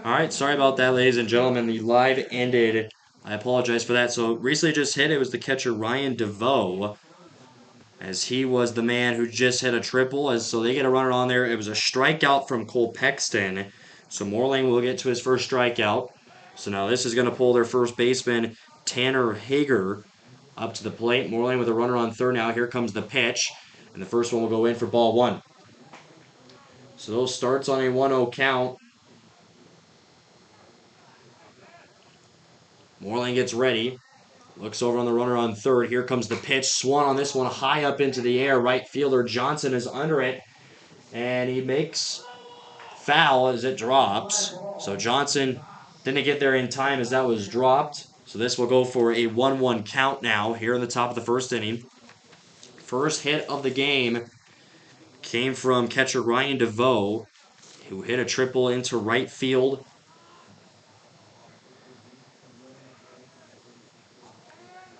All right, sorry about that, ladies and gentlemen. The live ended. I apologize for that. So recently just hit, it was the catcher Ryan DeVoe, as he was the man who just hit a triple. As so they get a runner on there. It was a strikeout from Cole Pexton. So Morling will get to his first strikeout. So now this is going to pull their first baseman, Tanner Hager, up to the plate. Morling with a runner on third now. Here comes the pitch. And the first one will go in for ball one. So those starts on a 1-0 count. Morling gets ready. Looks over on the runner on third. Here comes the pitch. Swung on this one high up into the air. Right fielder Johnson is under it. And he makes foul as it drops. So Johnson didn't get there in time as that was dropped. So this will go for a 1-1 count now here in the top of the first inning. First hit of the game came from catcher Ryan DeVoe, who hit a triple into right field.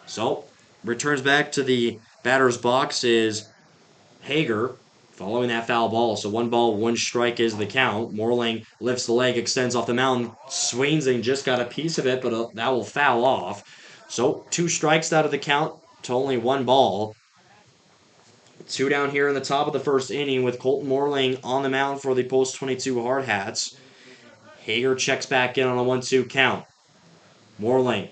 So, returns back to the batter's box is Hager, following that foul ball. So 1 ball, 1 strike is the count. Morling lifts the leg, extends off the mound, swings and just got a piece of it, but that will foul off. So 2 strikes out of the count to only 1 ball. 2 down here in the top of the first inning with Colton Morling on the mound for the post-22 Hardhats. Hager checks back in on a 1-2 count. Morling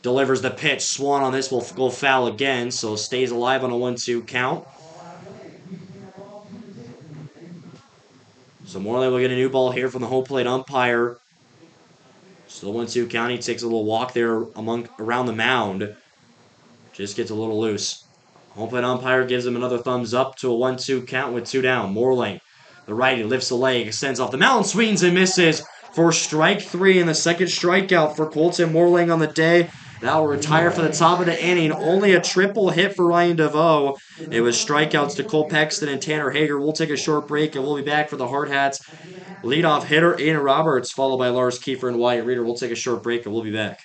delivers the pitch. Swan on this will go foul again, so stays alive on a 1-2 count. So Morley will get a new ball here from the home plate umpire. So the 1-2 count. He takes a little walk there around the mound. Just gets a little loose. Home plate umpire gives him another thumbs up to a 1-2 count with 2 down. Morley, the righty, lifts the leg, extends off the mound, swings and misses for strike 3 and the second strikeout for Colton Morling on the day. That will retire for the top of the inning. Only a triple hit for Ryan DeVoe. It was strikeouts to Cole Pexton and Tanner Hager. We'll take a short break and we'll be back for the Hardhats leadoff hitter Aiden Roberts, followed by Lars Kiefer and Wyatt Reeder. We'll take a short break and we'll be back.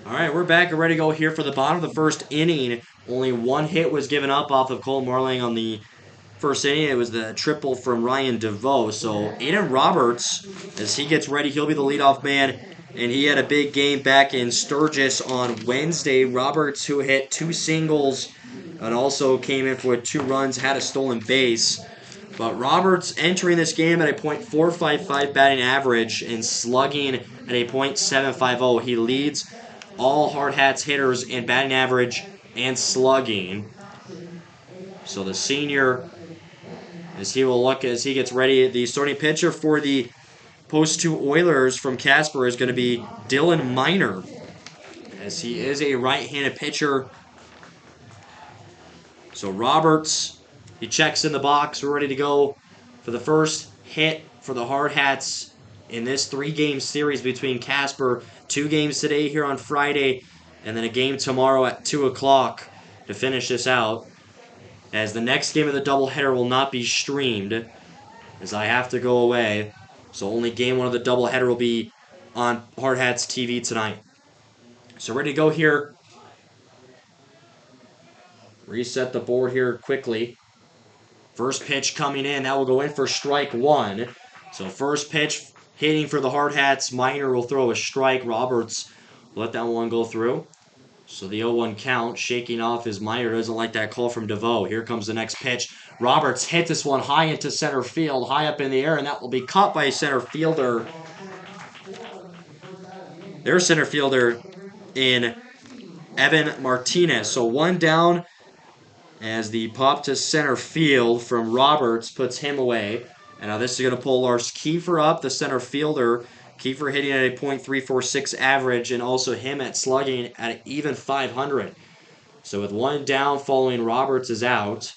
All right, we're back and ready to go here for the bottom of the first inning. Only 1 hit was given up off of Cole Morling on the first inning. It was the triple from Ryan DeVoe. So Aiden Roberts, as he gets ready, he'll be the leadoff man. And he had a big game back in Sturgis on Wednesday. Roberts, who hit 2 singles and also came in for 2 runs, had a stolen base. But Roberts entering this game at a .455 batting average and slugging at a .750. He leads all Hardhats hitters in batting average and slugging. So the senior, as he will look as he gets ready, the starting pitcher for the post 2 Oilers from Casper is going to be Dylan Miner, as he is a right-handed pitcher. So Roberts, he checks in the box. We're ready to go for the first hit for the Hardhats in this 3-game series between Casper. 2 games today here on Friday, and then a game tomorrow at 2 o'clock to finish this out. As the next game of the doubleheader will not be streamed, as I have to go away. So only game 1 of the doubleheader will be on Hardhats TV tonight. So ready to go here. Reset the board here quickly. First pitch coming in. That will go in for strike 1. So first pitch hitting for the Hardhats. Miner will throw a strike. Roberts will let that one go through. So the 0-1 count, shaking off his Miner. Doesn't like that call from DeVoe. Here comes the next pitch. Roberts hit this one high into center field, high up in the air, and that will be caught by a center fielder. their center fielder in Evan Martinez. So one down as the pop to center field from Roberts puts him away. And now this is going to pull Lars Kiefer up, the center fielder. Kiefer hitting at a .346 average and also him at slugging at even 500. So with one down following Roberts is out,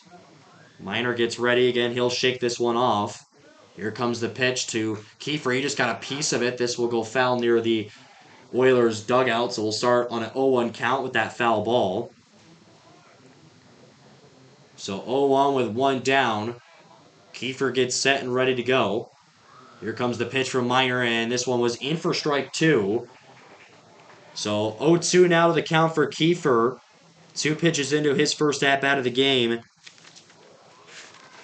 Minor gets ready again. He'll shake this one off. Here comes the pitch to Kiefer. He just got a piece of it. This will go foul near the Oilers dugout. So we'll start on an 0-1 count with that foul ball. So 0-1 with one down. Kiefer gets set and ready to go. Here comes the pitch from Minor, and this one was in for strike two. So 0-2 now to the count for Kiefer. 2 pitches into his first at-bat of the game.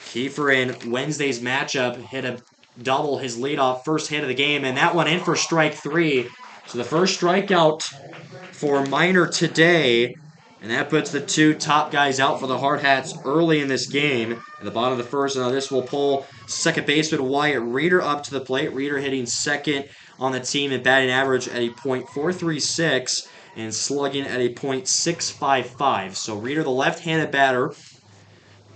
Kiefer in Wednesday's matchup hit a double, his leadoff first hit of the game, and that one in for strike three. So the first strikeout for Minor today, and that puts the 2 top guys out for the Hardhats early in this game. At the bottom of the first, now this will pull second baseman Wyatt Reeder up to the plate. Reeder hitting second on the team in batting average at a .436 and slugging at a .655. So Reeder, the left-handed batter,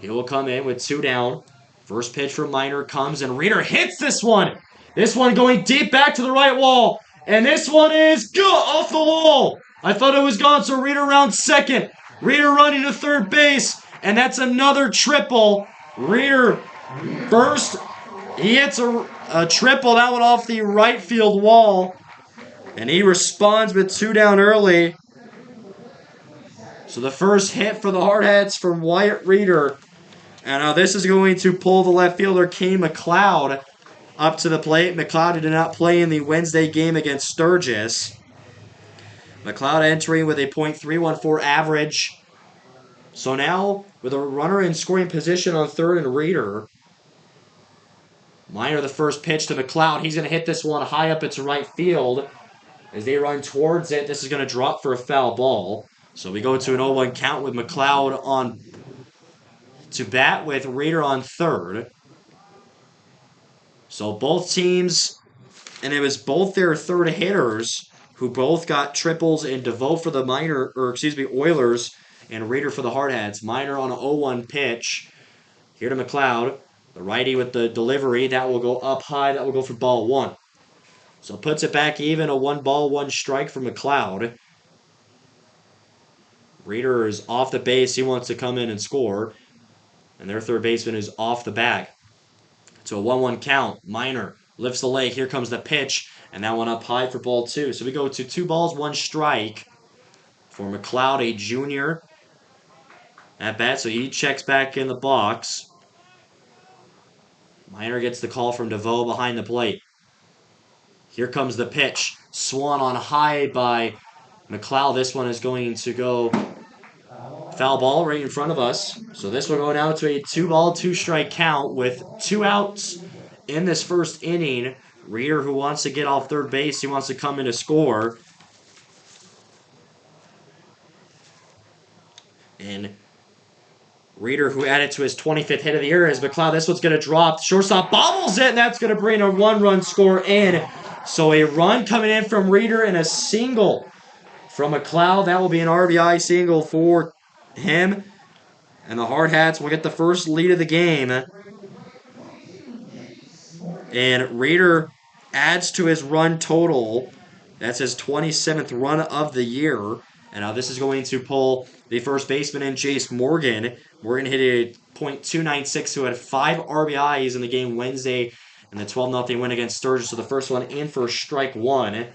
he will come in with 2 down. First pitch from Minor comes, and Reeder hits this one. This one going deep back to the right wall. And this one is good off the wall. I thought it was gone, so Reeder around second. Reeder running to third base, and that's another triple. Reeder first, he hits a triple. That one off the right field wall. And he responds with 2 down early. So the first hit for the Hardhats from Wyatt Reeder. And now this is going to pull the left fielder Kane McLeod up to the plate. McLeod did not play in the Wednesday game against Sturgis. McLeod entering with a .314 average. So now, with a runner in scoring position on third and Reeder, Minor the first pitch to McLeod. He's going to hit this one high up into right field. As they run towards it, this is going to drop for a foul ball. So we go to an 0-1 count with McLeod on to bat with Reeder on third. So both teams, and it was both their third hitters who both got triples in DeVoe for the Oilers and Reeder for the Hardhats. Minor on an 0-1 pitch. Here to McLeod. The righty with the delivery. That will go up high. That will go for ball 1. So puts it back even. A 1-ball, 1 strike for McLeod. Reeder is off the base. He wants to come in and score. And their third baseman is off the bag. So a 1-1 count. Minor lifts the leg. Here comes the pitch. And that one up high for ball 2. So we go to 2 balls, 1 strike for McLeod, a junior at bat. So he checks back in the box. Minor gets the call from DeVoe behind the plate. Here comes the pitch. Swung on high by McLeod. This one is going to go foul ball right in front of us. So this will go down to a 2-ball, 2-strike count with 2 outs in this first inning. Reeder, who wants to get off third base, he wants to come in to score. And Reeder, who added to his 25th hit of the year, is McLeod. This one's going to drop. Shortstop bobbles it, and that's going to bring a 1-run score in. So a run coming in from Reeder and a single from McLeod. That will be an RBI single for him. And the Hardhats will get the first lead of the game. And Reeder adds to his run total. That's his 27th run of the year. And now this is going to pull the first baseman in, Jace Morgan. Morgan hit a .296, who had 5 RBIs in the game Wednesday in the 12-0 win against Sturgis. So the first one in for strike 1.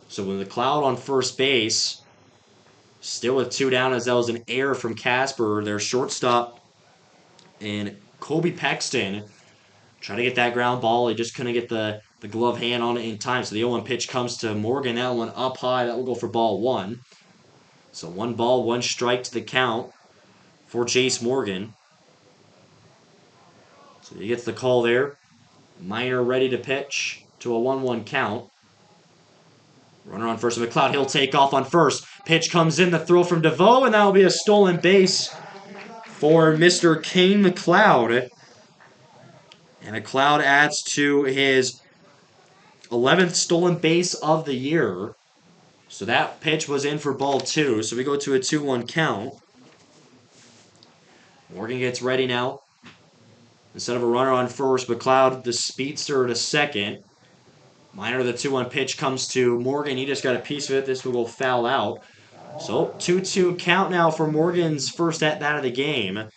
So with McLeod on first base, still with 2 down, as that was an error from Casper, their shortstop. And Kobe Paxton trying to get that ground ball. He just couldn't get the glove hand on it in time. So the 0-1 pitch comes to Morgan. That one up high. That will go for ball 1. So 1 ball, 1 strike to the count for Jace Morgan. So he gets the call there. Minor ready to pitch to a 1-1 count. Runner on first. McLeod, he'll take off on first. Pitch comes in, the throw from DeVoe, and that will be a stolen base for Mr. Kane McLeod. And McLeod adds to his 11th stolen base of the year. So that pitch was in for ball 2. So we go to a 2-1 count. Morgan gets ready now. Instead of a runner on first, McLeod, the speedster, to second. Minor, the 2-1 pitch comes to Morgan. He just got a piece of it. This will go foul out. So 2-2 count now for Morgan's first at bat of the game.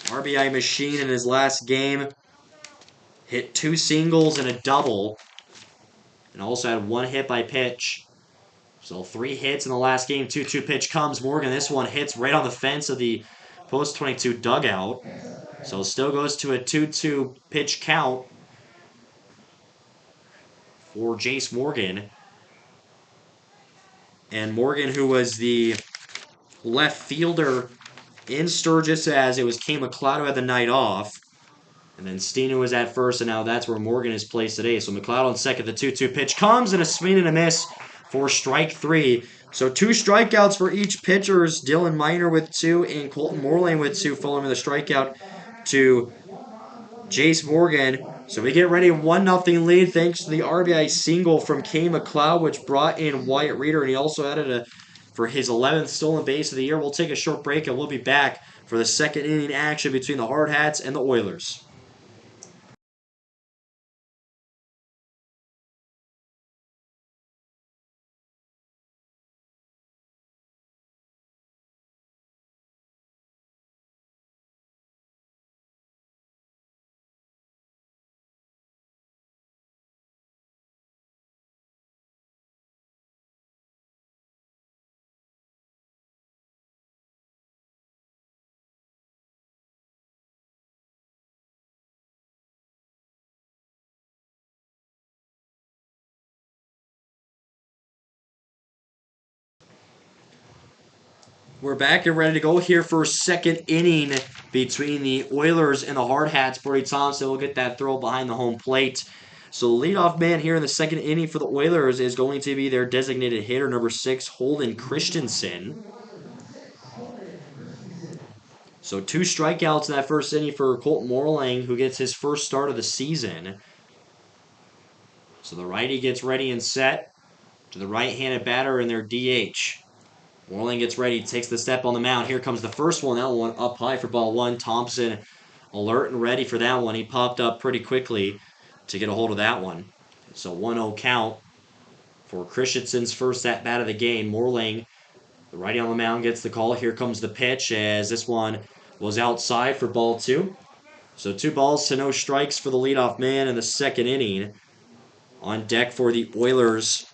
RBI machine in his last game. Hit 2 singles and a double. And also had 1 hit by pitch. So 3 hits in the last game. 2-2 pitch comes. Morgan, this one hits right on the fence of the post 22 dugout. So still goes to a 2-2 pitch count for Jace Morgan. And Morgan, who was the left fielder in Sturgis as it was Kane McLeod who had the night off. And then Stina was at first, and now that's where Morgan is placed today. So McLeod on second, the 2-2 pitch comes, and a swing and a miss for strike 3. So 2 strikeouts for each pitchers. Dylan Miner with 2 and Colton Moreland with 2, following the strikeout to Jace Morgan. So we get ready, 1-0 lead thanks to the RBI single from Kane McLeod, which brought in Wyatt Reeder, and he also added for his 11th stolen base of the year. We'll take a short break, and we'll be back for the second inning action between the Hardhats and the Oilers. We're back and ready to go here for second inning between the Oilers and the Hardhats. Brody Thompson will get that throw behind the home plate. So the leadoff man here in the second inning for the Oilers is going to be their designated hitter, number 6, Holden Christensen. So 2 strikeouts in that first inning for Colton Moreland, who gets his first start of the season. So the righty gets ready and set to the right-handed batter in their DH. Moreland gets ready, takes the step on the mound. Here comes the first one. That one up high for ball 1. Thompson alert and ready for that one. He popped up pretty quickly to get a hold of that one. So 1-0 count for Christensen's first at bat of the game. Moreland, the righty on the mound, gets the call. Here comes the pitch as this one was outside for ball 2. So 2 balls to no strikes for the leadoff man in the second inning. On deck for the Oilers,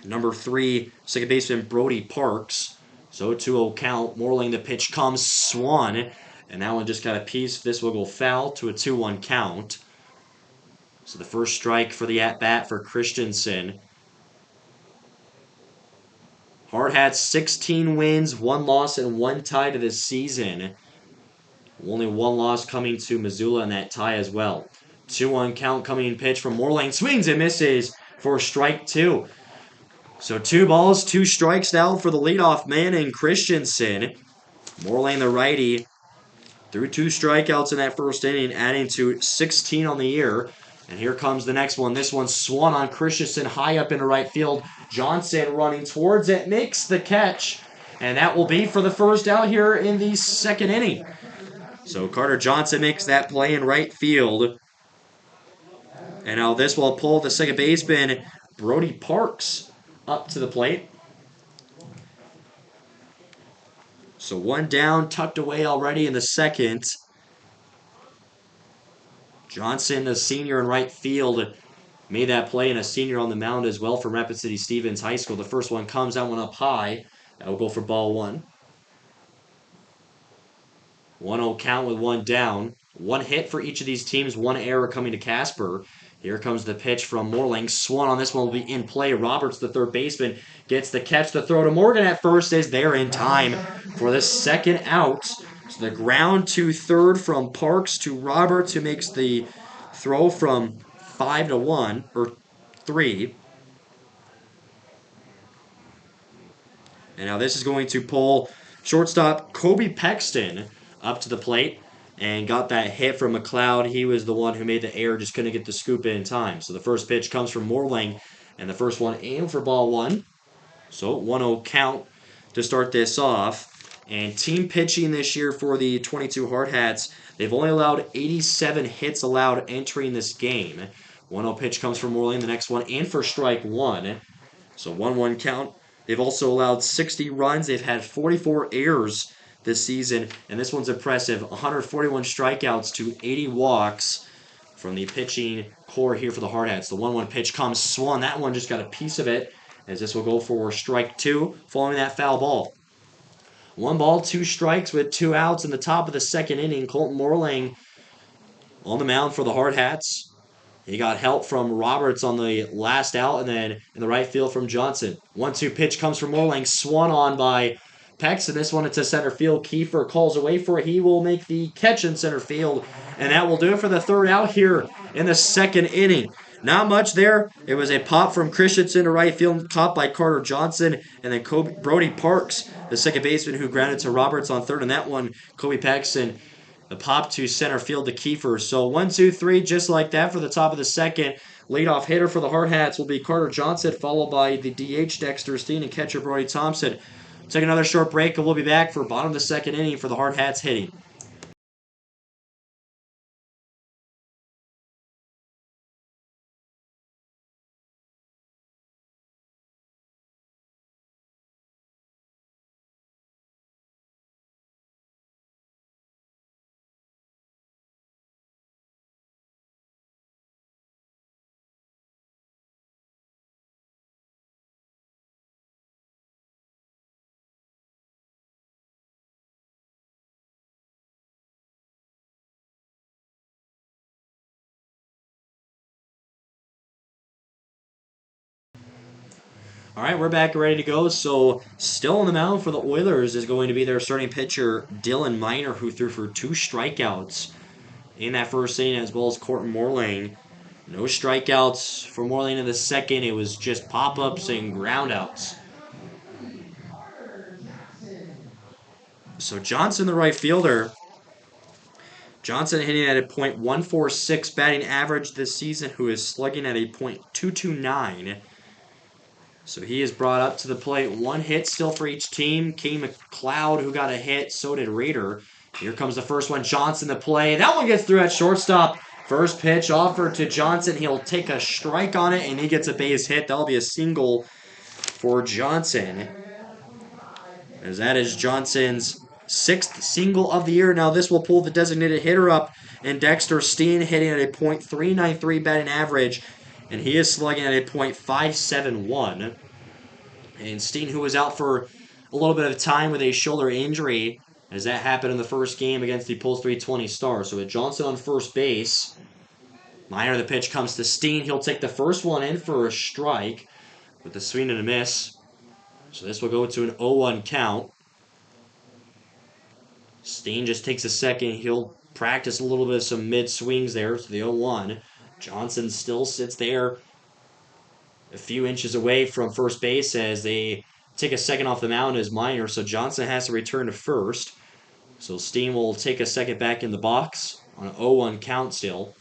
number 3, second baseman Brody Parks. So 2-0 count. Moreland, the pitch comes, swung, and that one just got a piece. This will go foul to a 2-1 count. So the first strike for the at-bat for Christensen. Hardhats 16 wins, 1 loss, and 1 tie to this season. Only 1 loss coming to Missoula in that tie as well. 2-1 count coming in pitch from Moreland. Swings and misses for strike 2. So 2 balls, 2 strikes now for the leadoff man in Christensen. Moreland, the righty, threw 2 strikeouts in that first inning, adding to 16 on the year. And here comes the next one. This one swung on Christensen high up into right field. Johnson running towards it, makes the catch. And that will be for the first out here in the second inning. So Carter Johnson makes that play in right field. And now this will pull the second baseman, Brody Parks, up to the plate. So 1 down, tucked away already in the second. Johnson, a senior in right field, made that play, and a senior on the mound as well from Rapid City Stevens High School. The first one comes, that one up high. That will go for ball 1. 1-0 count with 1 down. 1 hit for each of these teams, 1 error coming to Casper. Here comes the pitch from Moreland. Swung on this one will be in play. Roberts, the third baseman, gets the catch. The throw to Morgan at first is there in time for the second out. So the ground to third from Parks to Roberts, who makes the throw from 5-1, or 3. And now this is going to pull shortstop Kobe Pexton up to the plate and got that hit from McLeod. He was the one who made the error, just couldn't get the scoop in time. So the first pitch comes from Moreland, And the first one in for ball one. So 1-0 count to start this off. And team pitching this year for the 22 Hardhats, they've only allowed 87 hits allowed entering this game. 1-0 pitch comes from Moreland, the next one in for strike one. So 1-1 count. They've also allowed 60 runs. They've had 44 errors this season, and this one's impressive. 141 strikeouts to 80 walks from the pitching core here for the Hardhats. The 1-1 pitch comes, swung. That one just got a piece of it, as this will go for strike two following that foul ball. 1 ball, 2 strikes with 2 outs in the top of the second inning. Colton Morlang on the mound for the Hardhats. He got help from Roberts on the last out, and then in the right field from Johnson. 1-2 pitch comes from Morlang, swung on by Pex, and this one into center field. Kiefer calls away for it. He will make the catch in center field, and that will do it for the third out here in the second inning. Not much there. It was a pop from Christensen to right field, caught by Carter Johnson, and then Brody Parks, the second baseman, who grounded to Roberts on third. And that one, Kobe Paxton, the pop to center field to Kiefer. So 1, 2, 3, just like that for the top of the second. Leadoff hitter for the Hardhats will be Carter Johnson, followed by the DH Dexter Steen and catcher Brody Thompson. Take another short break, and we'll be back for bottom of the second inning for the Hardhats hitting. All right, we're back ready to go. So, still on the mound for the Oilers is going to be their starting pitcher, Dylan Miner, who threw for 2 strikeouts in that first inning, as well as Colton Morlang. No strikeouts for Morlang in the second. It was just pop-ups and groundouts. So Johnson, the right fielder. Johnson hitting at a .146 batting average this season, who is slugging at a .229. So he is brought up to the plate. 1 hit still for each team. Kane McLeod, who got a hit. So did Rader. Here comes the first one. Johnson to play. That one gets through at shortstop. First pitch offered to Johnson. He'll take a strike on it, and he gets a base hit. That'll be a single for Johnson, as that is Johnson's 6th single of the year. Now this will pull the designated hitter up, and Dexter Steen hitting at a .393 batting average, and he is slugging at a .571. And Steen, who was out for a little bit of time with a shoulder injury, as that happened in the first game against the Pulse 320 Stars. So with Johnson on first base, Miner, the pitch comes to Steen. He'll take the first one in for a strike with the swing and a miss. So this will go to an 0-1 count. Steen just takes a second. He'll practice a little bit of some mid-swings there to the 0-1. Johnson still sits there a few inches away from first base as they take a second off the mound as Miner. So Johnson has to return to first. So Steen will take a second back in the box on an 0-1 count still.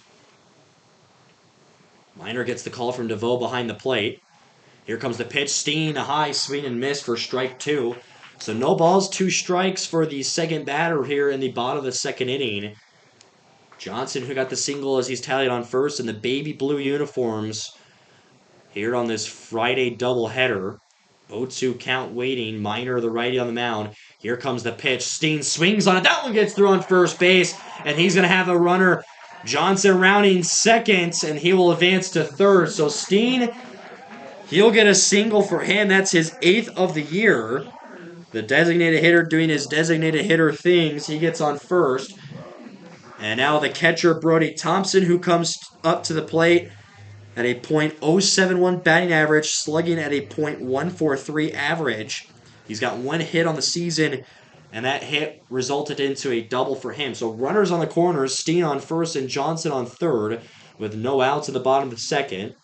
Miner gets the call from DeVoe behind the plate. Here comes the pitch. Steen, a high swing and miss for strike 2. So no balls, 2 strikes for the second batter here in the bottom of the second inning. Johnson, who got the single as he's tallied on first in the baby blue uniforms here on this Friday doubleheader. 0-2 count waiting. Miner, the righty on the mound. Here comes the pitch. Steen swings on it. That one gets through on first base, and he's going to have a runner. Johnson rounding second, and he will advance to third. So Steen, he'll get a single for him. That's his 8th of the year. The designated hitter doing his designated hitter things. He gets on first. And now the catcher, Brody Thompson, who comes up to the plate at a .071 batting average, slugging at a .143 average. He's got 1 hit on the season, and that hit resulted into a double for him. So runners on the corners, Steen on first and Johnson on third, with no outs at the bottom of the second.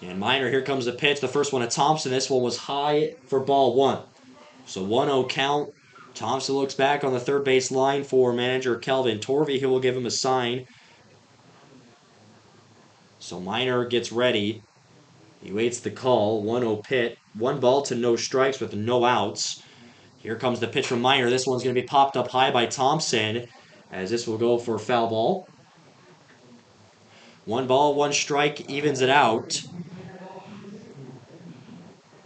And Miner, here comes the pitch. The first one to Thompson. This one was high for ball 1. So 1-0 count. Thompson looks back on the third base line for manager Kelvin Torvey, who will give him a sign. So Minor gets ready. He waits the call. 1-0 pit. 1 ball to no strikes with no outs. Here comes the pitch from Minor. This one's going to be popped up high by Thompson, as this will go for foul ball. 1 ball, 1 strike, evens it out.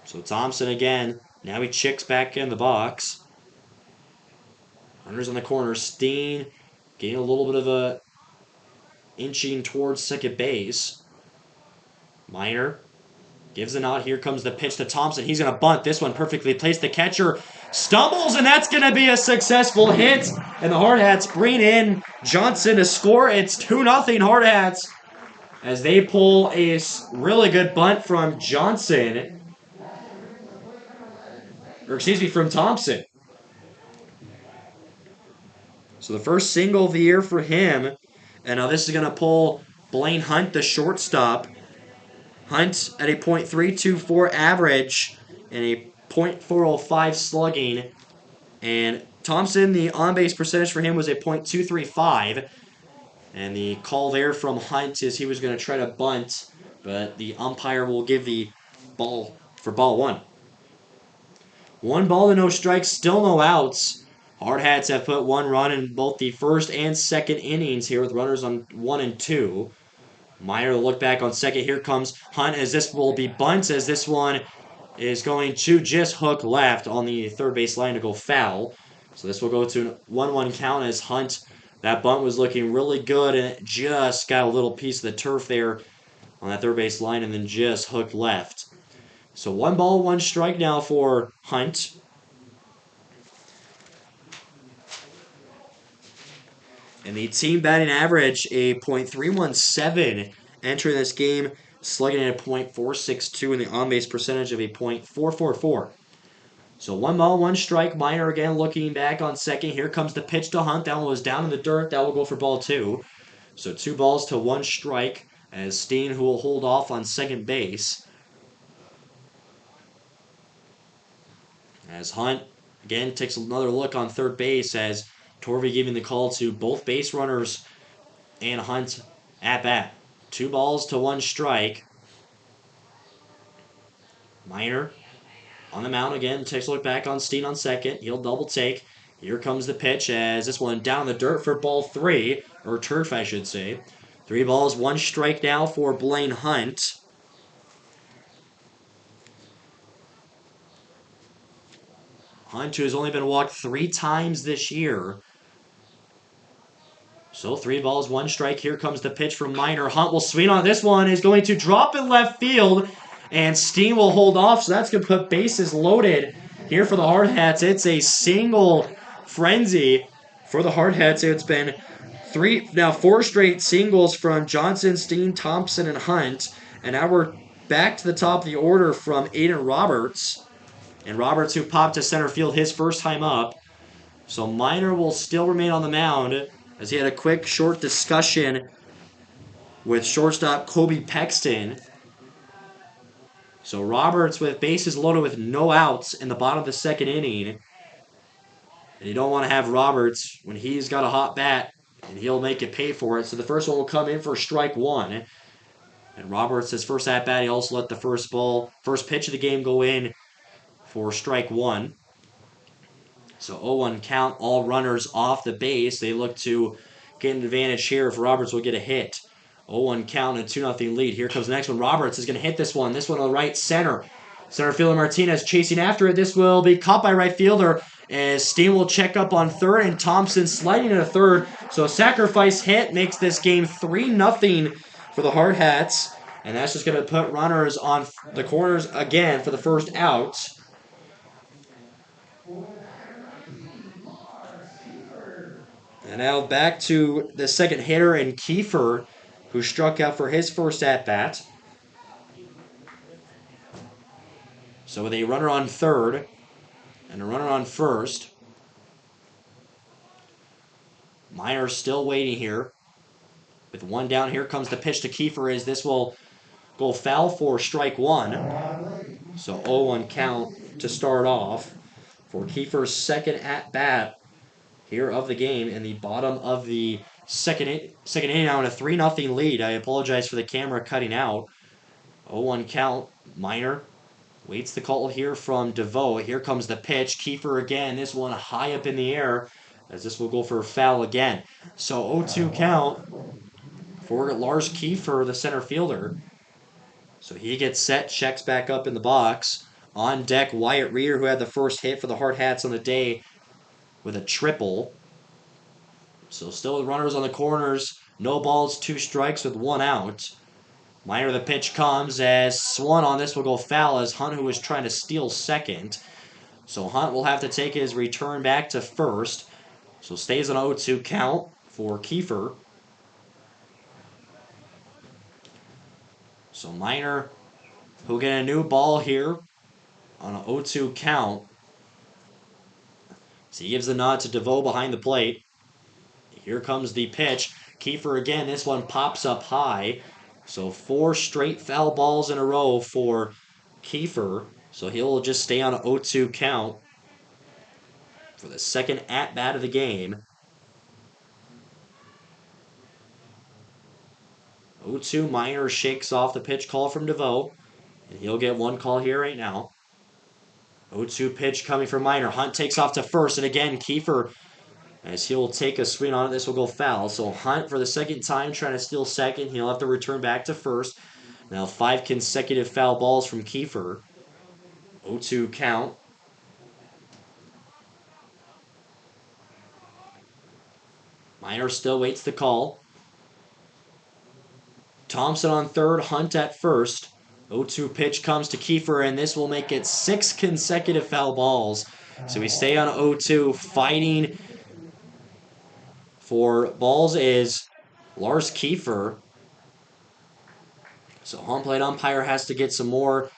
So Thompson again. Now he chicks back in the box. Runners on the corner. Steen getting a little bit of a inching towards second base. Minor gives a nod. Here comes the pitch to Thompson. He's going to bunt this one perfectly placed. The catcher stumbles, and that's going to be a successful hit. And the Hardhats bring in Johnson to score. It's 2-0 Hardhats as they pull a really good bunt from Johnson. Or excuse me, from Thompson. So the first single of the year for him. And now this is going to pull Blaine Hunt, the shortstop. Hunt at a .324 average and a .405 slugging. And Thompson, the on-base percentage for him was a .235. And the call there from Hunt is he was going to try to bunt, but the umpire will give the ball for ball one. 1 ball to no strikes, still no outs. Hardhats have put 1 run in both the first and second innings here with runners on 1 and 2. Minor will look back on second. Here comes Hunt as this will be bunt as this one is going to just hook left on the third base line to go foul. So this will go to a 1-1 count as Hunt, that bunt was looking really good and it just got a little piece of the turf there on that third base line and then just hooked left. So 1 ball, 1 strike now for Hunt. And the team batting average, a .317 entering this game, slugging at a .462 and the on-base percentage of a .444. So 1 ball, 1 strike. Minor again looking back on second. Here comes the pitch to Hunt. That one was down in the dirt. That will go for ball 2. So 2 balls to 1 strike as Steen, who will hold off on second base. As Hunt again takes another look on third base as Torvey giving the call to both base runners and Hunt at bat. 2 balls to 1 strike. Minor on the mound again, takes a look back on Steen on second. He'll double take. Here comes the pitch as this one down the dirt for ball 3, or turf I should say. 3 balls, 1 strike now for Blaine Hunt. Hunt, who has only been walked 3 times this year. So 3 balls, 1 strike. Here comes the pitch from Minor. Hunt will swing on this one. Is going to drop in left field. And Steen will hold off. So that's going to put bases loaded here for the Hardhats. It's a single frenzy for the Hardhats. It's been 4 straight singles from Johnson, Steen, Thompson, and Hunt. And now we're back to the top of the order from Aiden Roberts. And Roberts, who popped to center field his first time up. So Minor will still remain on the mound as he had a quick, short discussion with shortstop Kobe Pexton. So Roberts with bases loaded with no outs in the bottom of the second inning. And you don't want to have Roberts when he's got a hot bat, and he'll make it pay for it. So the first one will come in for strike 1. And Roberts, his first at-bat, he also let the first pitch of the game go in for strike 1. So 0-1 count, all runners off the base. They look to get an advantage here if Roberts will get a hit. 0-1 count and a 2-0 lead. Here comes the next one. Roberts is going to hit this one. This one on the right center. Center fielder Martinez chasing after it. This will be caught by right fielder as Steen will check up on third and Thompson sliding into third. So a sacrifice hit makes this game 3-0 for the Hardhats. And that's just going to put runners on the corners again for the first out. And now back to the second hitter in Kiefer, who struck out for his first at-bat. So with a runner on third and a runner on first, Minor still waiting here. With 1 down, here comes the pitch to Kiefer as this will go foul for strike 1. So 0-1 count to start off for Kiefer's second at-bat here of the game in the bottom of the second inning now in a 3-0 lead. I apologize for the camera cutting out. 0-1 count. Minor waits the call here from DeVoe. Here comes the pitch. Kiefer again. This one high up in the air, as this will go for a foul again. So 0-2 count for Lars Kiefer, the center fielder. So he gets set, checks back up in the box. On deck, Wyatt Reeder, who had the first hit for the Hardhats on the day with a triple. So still with runners on the corners. No balls, 2 strikes with 1 out. Minor, the pitch comes as Swan on this will go foul as Hunt, who was trying to steal second. So Hunt will have to take his return back to first. So stays an 0-2 count for Kiefer. So Minor, who'll get a new ball here on an 0-2 count. So he gives the nod to DeVoe behind the plate. Here comes the pitch. Kiefer again. This one pops up high. So 4 straight foul balls in a row for Kiefer. So he'll just stay on an 0-2 count for the second at-bat of the game. 0-2 Minor shakes off the pitch call from DeVoe. And he'll get 1 call here right now. 0-2 pitch coming from Minor. Hunt takes off to first. And again, Kiefer, as he'll take a swing on it, this will go foul. So Hunt, for the second time, trying to steal second. He'll have to return back to first. Now 5 consecutive foul balls from Kiefer. 0-2 count. Minor still waits the call. Thompson on third, Hunt at first. 0-2 pitch comes to Kiefer, and this will make it 6 consecutive foul balls. So we stay on 0-2. Fighting for balls is Lars Kiefer. So home plate umpire has to get some more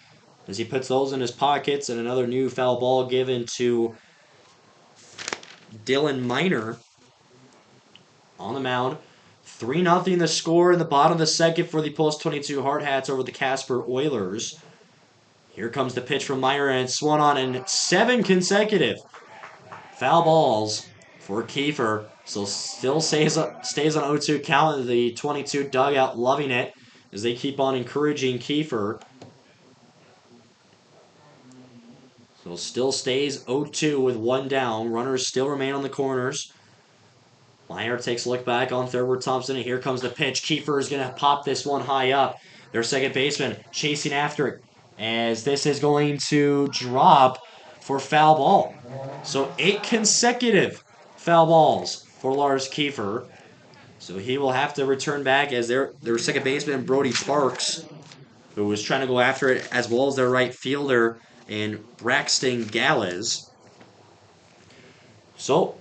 as he puts those in his pockets, and another new foul ball given to Dylan Minor on the mound. 3-0 the score in the bottom of the second for the post-22 Hardhats over the Casper Oilers. Here comes the pitch from Minor, and it's swung on, and 7 consecutive foul balls for Kiefer. So still stays on 0-2 count. The 22 dugout loving it as they keep on encouraging Kiefer. So still stays 0-2 with 1 down. Runners still remain on the corners. Minor takes a look back on third with Thompson, and here comes the pitch. Kiefer is going to pop this one high up. Their second baseman chasing after it, as this is going to drop for foul ball. So 8 consecutive foul balls for Lars Kiefer. So he will have to return back as their second baseman, Brody Sparks, who was trying to go after it, as well as their right fielder, and Braxton Gallez. So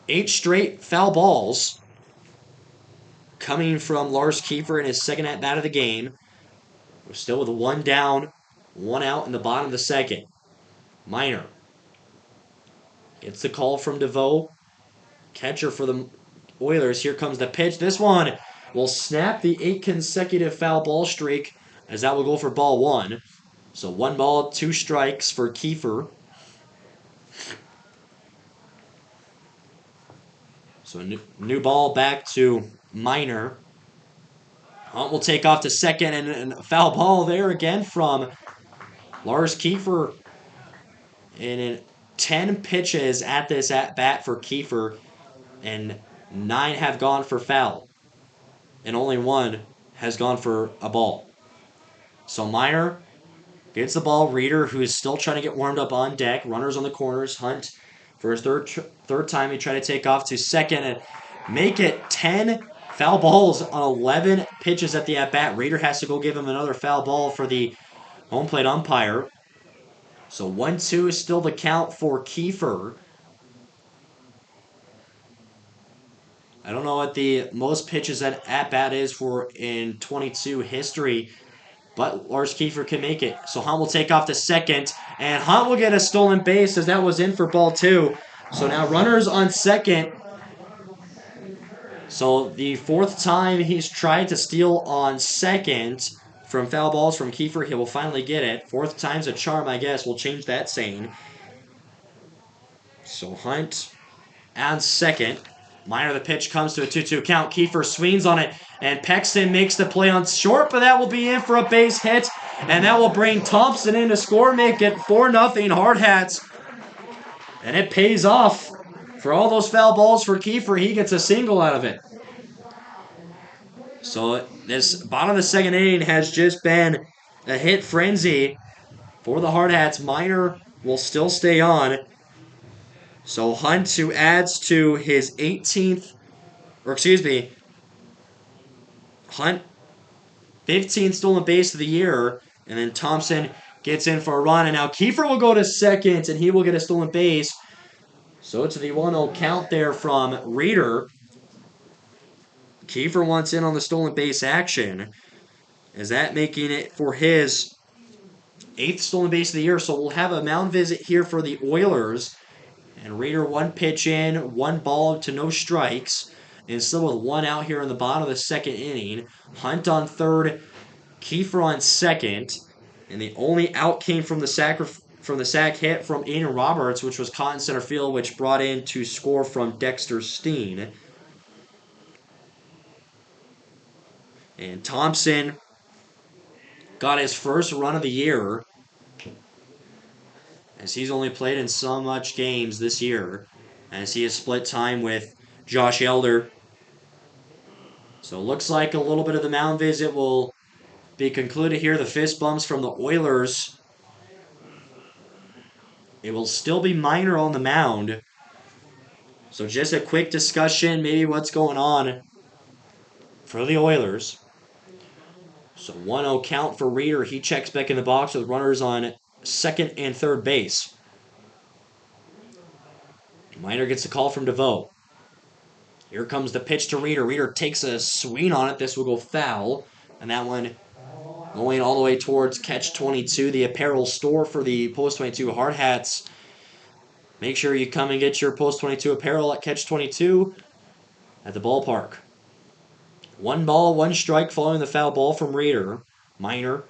8 straight foul balls coming from Lars Kiefer in his second at-bat of the game. We're still with 1 down, 1 out in the bottom of the second. Minor gets the call from DeVoe. Catcher for the Oilers. Here comes the pitch. This one will snap the 8 consecutive foul ball streak, as that will go for ball 1. So 1 ball, 2 strikes for Kiefer. So a new ball back to Minor. Hunt will take off to second, and a foul ball there again from Lars Kiefer. And in 10 pitches at this at-bat for Kiefer, and 9 have gone for foul. And only 1 has gone for a ball. So Minor gets the ball. Reeder, who is still trying to get warmed up on deck. Runners on the corners. Hunt, for his third time, he tried to take off to second and make it 10 foul balls on 11 pitches at the at-bat. Reeder has to go give him another foul ball for the home plate umpire. So 1-2 is still the count for Kiefer. I don't know what the most pitches at-bat is for in 22 history, but Lars Kiefer can make it. So Hunt will take off to second, and Hunt will get a stolen base as that was in for ball 2. So now runners on second. So the 4th time he's tried to steal on second from foul balls from Kiefer, he will finally get it. 4th time's a charm, I guess. We'll change that saying. So Hunt on second. Minor, the pitch comes to a 2-2 count. Kiefer swings on it, and Pexton makes the play on short, but that will be in for a base hit, and that will bring Thompson in to score, make it 4-0 Hardhats. And it pays off. For all those foul balls for Kiefer, he gets a single out of it. So this bottom of the second inning has just been a hit frenzy for the Hardhats. Minor will still stay on. So Hunt, who adds to his 18th, or excuse me, Hunt 15th stolen base of the year, and then Thompson gets in for a run, and now Kiefer will go to second, and he will get a stolen base. So it's the 1-0 count there from Reeder. Kiefer wants in on the stolen base action. Is that making it for his 8th stolen base of the year? So we'll have a mound visit here for the Oilers. And Reeder 1 pitch in, 1 ball to no strikes. And still with 1 out here in the bottom of the second inning. Hunt on third, Kiefer on second. And the only out came from the sack hit from Aiden Roberts, which was caught in center field, which brought in to score from Dexter Steen. And Thompson got his first run of the year, as he's only played in so much games this year, as he has split time with Josh Elder. So it looks like a little bit of the mound visit will be concluded here. The fist bumps from the Oilers. It will still be Minor on the mound. So just a quick discussion, maybe what's going on for the Oilers. So 1-0 count for Reeder. He checks back in the box with runners on second and third base. Minor gets a call from DeVoe. Here comes the pitch to Reeder. Reeder takes a swing on it. This will go foul. And that one going all the way towards Catch 22, the apparel store for the Post 22 Hardhats. Make sure you come and get your Post 22 apparel at Catch 22 at the ballpark. 1 ball, 1 strike following the foul ball from Reeder. Minor.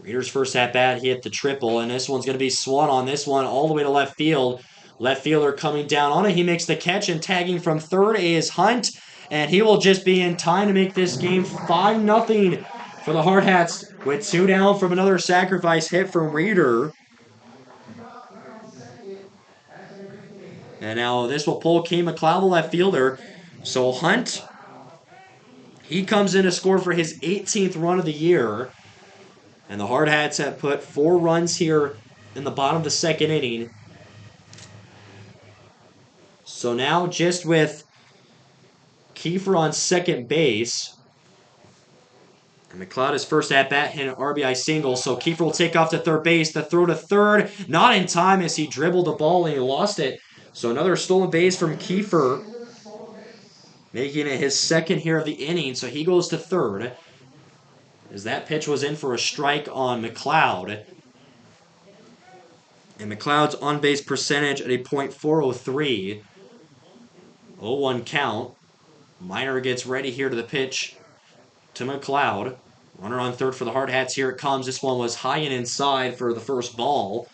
Reeder's first at-bat, he hit the triple, and this one's going to be swung on this one all the way to left field. Left fielder coming down on it. He makes the catch, and tagging from third is Hunt, and he will just be in time to make this game 5-0 for the Hardhats with 2 down from another sacrifice hit from Reeder. And now this will pull Kane McLeod, the left fielder. So Hunt, he comes in to score for his 18th run of the year. And the Hardhats have put 4 runs here in the bottom of the second inning. So now just with Kiefer on second base. And McLeod is first at bat, hit an RBI single. So Kiefer will take off to third base. The throw to third, not in time as he dribbled the ball and he lost it. So another stolen base from Kiefer, making it his second here of the inning. So he goes to third, as that pitch was in for a strike on McLeod. And McLeod's on-base percentage at a .403. 0-1 count. Minor gets ready here to the pitch to McLeod. Runner on third for the Hardhats. Here it comes. This one was high and inside for the first ball.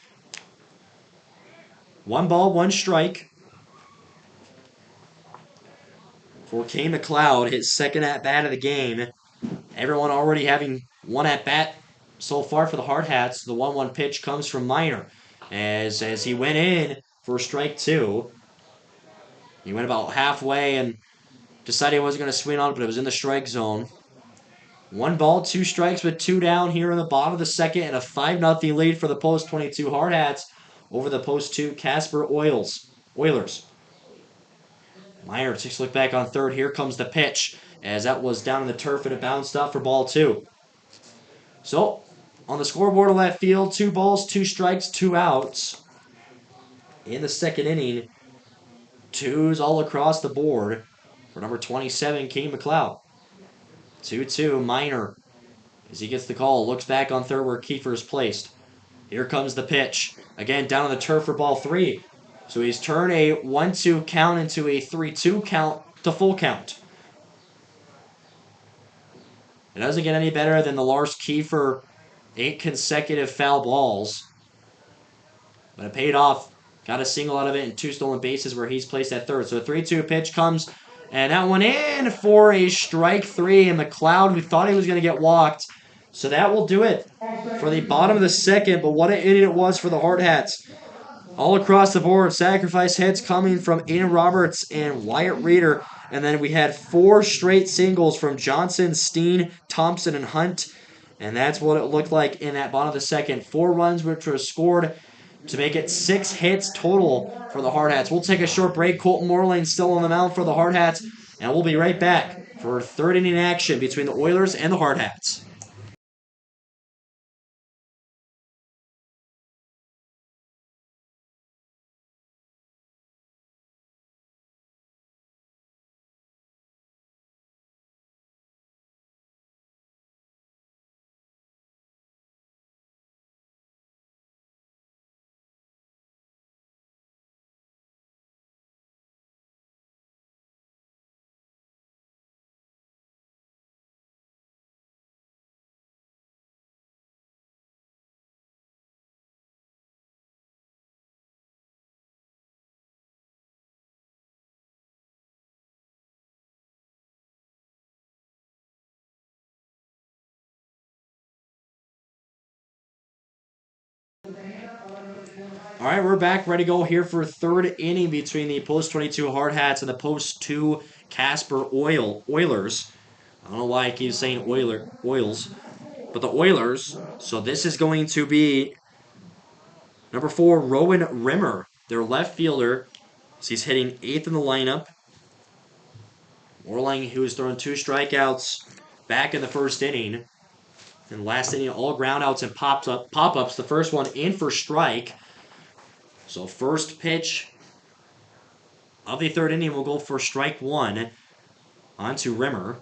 1 ball, 1 strike for Kane McLeod, his second at-bat of the game. Everyone already having 1 at-bat so far for the Hardhats. The 1-1 pitch comes from Minor. As he went in for strike 2. He went about halfway and decided he wasn't going to swing on it, but it was in the strike zone. 1 ball, 2 strikes with 2 down here in the bottom of the second, and a 5-0 lead for the Post 22 Hardhats over the Post 2 Casper Oilers. Minor takes a look back on third. Here comes the pitch, as that was down in the turf and it bounced up for ball 2. So, on the scoreboard of left field, 2 balls, 2 strikes, 2 outs. In the second inning, 2s all across the board for number 27, Kane McLeod. 2-2, Minor, as he gets the call, looks back on third where Kiefer is placed. Here comes the pitch. Again, down on the turf for ball 3. So he's turned a 1-2 count into a 3-2 count to full count. It doesn't get any better than the Lars Kiefer 8 consecutive foul balls. But it paid off Got a single out of it and 2 stolen bases where he's placed at third. So a 3-2 pitch comes, and that one in for a strike 3. And McLeod, we thought he was going to get walked. So that will do it for the bottom of the second. But what an inning it was for the Hardhats. All across the board, sacrifice hits coming from Aiden Roberts and Wyatt Reeder. And then we had 4 straight singles from Johnson, Steen, Thompson, and Hunt. And that's what it looked like in that bottom of the second. 4 runs which were scored to make it 6 hits total for the Hardhats. We'll take a short break. Colton Moorlane still on the mound for the Hardhats. And we'll be right back for third inning action between the Oilers and the Hardhats. All right, we're back, ready to go here for third inning between the post 22 Hardhats and the post 2 Casper Oilers. I don't know why I keep saying Oils, but the Oilers. So this is going to be number 4, Rowan Rimmer, their left fielder. So he's hitting 8th in the lineup. Moorlang, who was throwing 2 strikeouts back in the first inning. And last inning, all groundouts and pop-ups. The first one in for strike. So first pitch of the third inning will go for strike 1 onto Rimmer.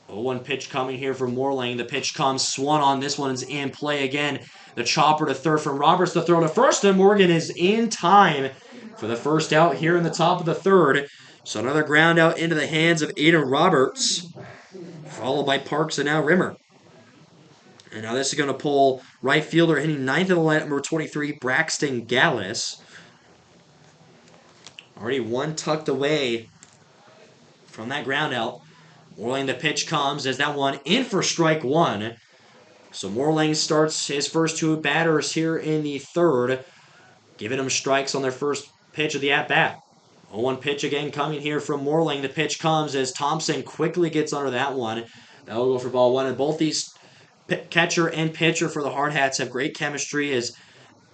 0-1 pitch coming here from Moorlang. The pitch comes, swung on. This one's in play again. The chopper to third from Roberts. The throw to first, and Morgan is in time for the first out here in the top of the third. So another ground out into the hands of Aiden Roberts, followed by Parks and now Rimmer. And now this is going to pull right fielder hitting 9th in the lineup, number 23, Braxton Gallus. Already one tucked away from that ground out. Moorlang, the pitch comes as that one in for strike 1. So Moorlang starts his first 2 batters here in the third, giving them strikes on their first pitch of the at-bat. 0-1 pitch again coming here from Moorlang. The pitch comes as Thompson quickly gets under that one. That will go for ball 1. And both these catcher and pitcher for the Hardhats have great chemistry, as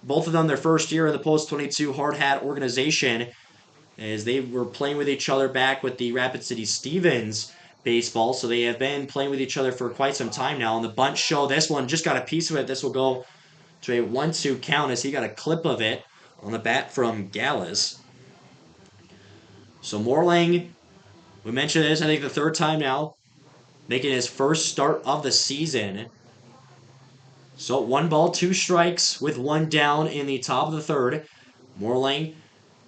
both of them their first year in the post-22 Hardhat organization, as they were playing with each other back with the Rapid City Stevens baseball. So they have been playing with each other for quite some time now. On the bunt show, this one just got a piece of it. This will go to a 1-2 count as he got a clip of it on the bat from Gallus. So Moorlang, we mentioned this, I think the third time now, making his first start of the season. So 1 ball, 2 strikes with 1 down in the top of the third. Moorlang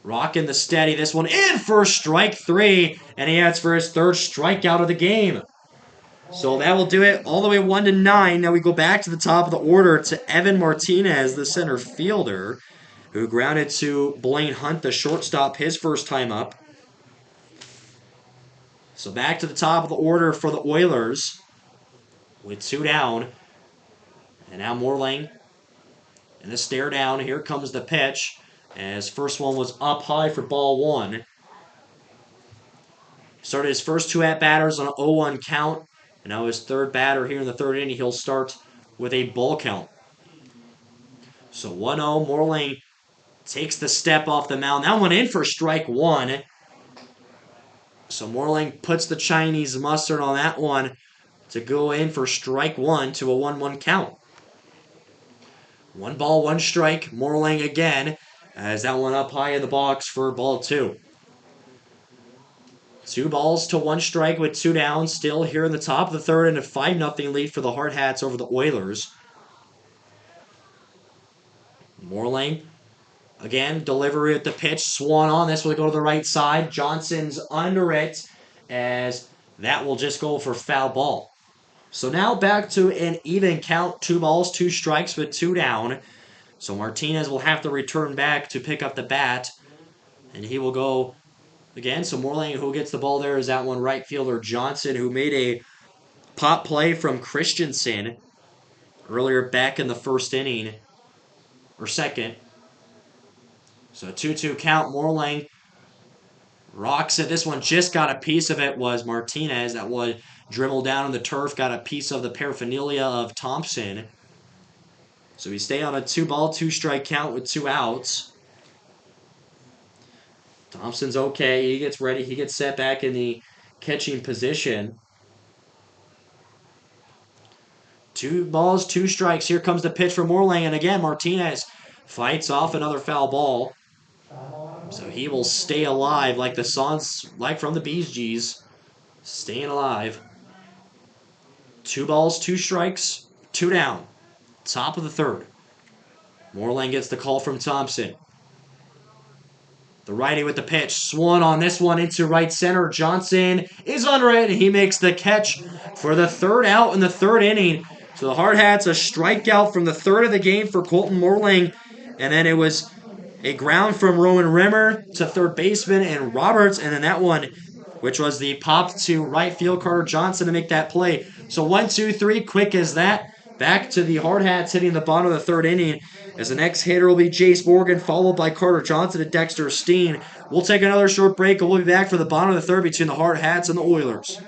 rocking the steady. This one in for strike 3, and he adds for his 3rd strikeout of the game. So that will do it all the way 1-9. Now we go back to the top of the order to Evan Martinez, the center fielder, who grounded to Blaine Hunt, the shortstop, his first time up. So back to the top of the order for the Oilers with 2 down. And now Moorlang in the stare down. Here comes the pitch, as first one was up high for ball 1. Started his first 2 at-batters on an 0-1 count. And now his 3rd batter here in the 3rd inning, he'll start with a ball count. So 1-0, Moorlang takes the step off the mound. That one in for strike 1. So Moorlang puts the Chinese mustard on that one to go in for strike 1 to a 1-1 count. 1 ball, 1 strike. Moorlang again, as that one up high in the box for ball 2. 2 balls to 1 strike with 2 down. Still here in the top of the third, and a 5-0 lead for the Hardhats over the Oilers. Moorlang again, delivery at the pitch, swung on. This will go to the right side. Johnson's under it, as that will just go for foul ball. So now back to an even count. 2 balls, 2 strikes with 2 down. So Martinez will have to return back to pick up the bat. And he will go again. So Morlang, who gets the ball there, is that one right fielder Johnson, who made a pop play from Christensen earlier back in the first inning, or second. So 2-2 count. Morlang rocks it. This one just got a piece of it, was Martinez. That would dribble down on the turf, got a piece of the paraphernalia of Thompson. So we stay on a 2-ball, 2-strike count with 2 outs. Thompson's okay. He gets ready. He gets set back in the catching position. 2 balls, 2 strikes. Here comes the pitch for Morlang. And again, Martinez fights off another foul ball. So he will stay alive like the songs, like from the Bee Gees. Staying alive. 2 balls, 2 strikes, 2 down. Top of the third. Morlang gets the call from Thompson. The righty with the pitch. Swung on this one into right center. Johnson is under it. He makes the catch for the 3rd out in the 3rd inning. So the Hardhats, a strikeout from the 3rd of the game for Colton Morlang. And then it was a ground from Rowan Rimmer to third baseman and Roberts. And then that one, which was the pop to right field, Carter Johnson to make that play. So 1, 2, 3, quick as that. Back to the Hardhats hitting the bottom of the 3rd inning, as the next hitter will be Jace Morgan, followed by Carter Johnson and Dexter Steen. We'll take another short break, and we'll be back for the bottom of the 3rd between the Hardhats and the Oilers.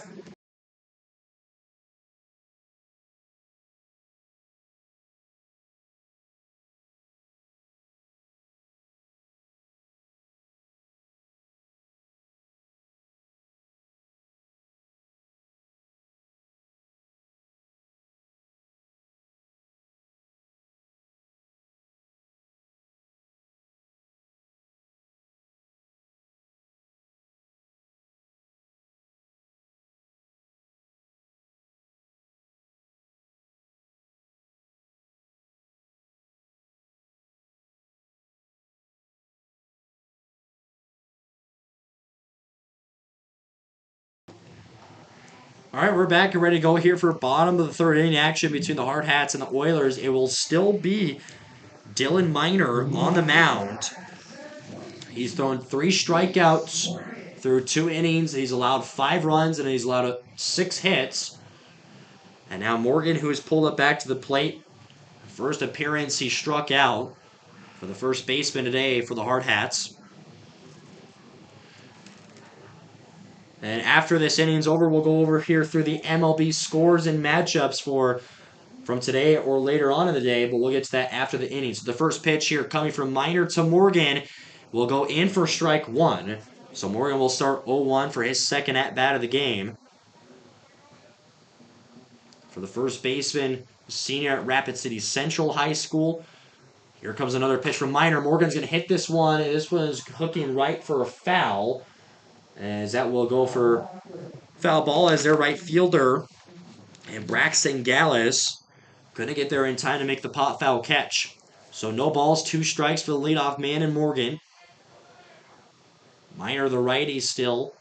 All right, we're back and ready to go here for bottom of the 3rd inning action between the Hardhats and the Oilers. It will still be Dylan Miner on the mound. He's thrown 3 strikeouts through 2 innings. He's allowed 5 runs and he's allowed 6 hits. And now Morgan, who has pulled up back to the plate. First appearance, he struck out for the first baseman today for the Hardhats. And after this inning's over, we'll go over here through the MLB scores and matchups from today or later on in the day, but we'll get to that after the inning. So the first pitch here coming from Miner to Morgan will go in for strike 1. So Morgan will start 0-1 for his second at-bat of the game. For the first baseman, senior at Rapid City Central High School. Here comes another pitch from Miner. Morgan's going to hit this one. This one is hooking right for a foul, as that will go for foul ball, as their right fielder and Braxton Gallus couldn't get there in time to make the pot foul catch. So no balls, 2 strikes for the leadoff man and Morgan. Miner, the righty, still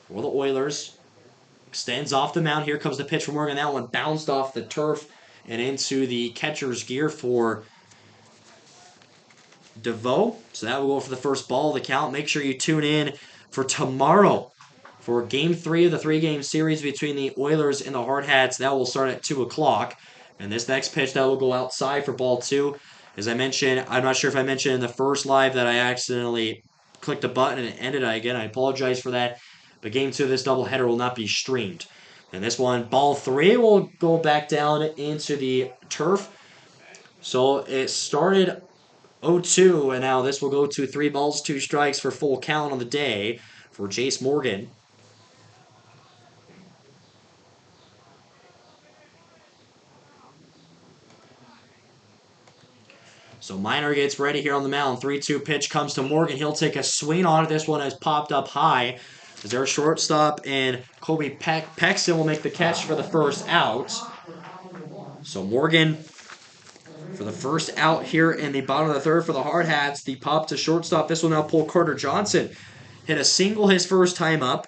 for the Oilers. Extends off the mound. Here comes the pitch from Morgan. That one bounced off the turf and into the catcher's gear for DeVoe. So that will go for the first ball of the count. Make sure you tune in for tomorrow for Game 3 of the 3-game series between the Oilers and the Hardhats. That will start at 2 o'clock. And this next pitch, that will go outside for ball 2. As I mentioned, I'm not sure if I mentioned in the first live that I accidentally clicked a button and it ended. Again, I apologize for that. But Game 2 of this doubleheader will not be streamed. And this one, ball 3, will go back down into the turf. So it started 0-2, and now this will go to 3 balls, 2 strikes for full count on the day for Jace Morgan. So Miner gets ready here on the mound. 3-2 pitch comes to Morgan. He'll take a swing on it. This one has popped up high. As their shortstop and Kobe Paxton will make the catch for the first out. So Morgan for the first out here in the bottom of the 3rd for the Hardhats. The pop to shortstop. This will now pull Carter Johnson. Hit a single his first time up.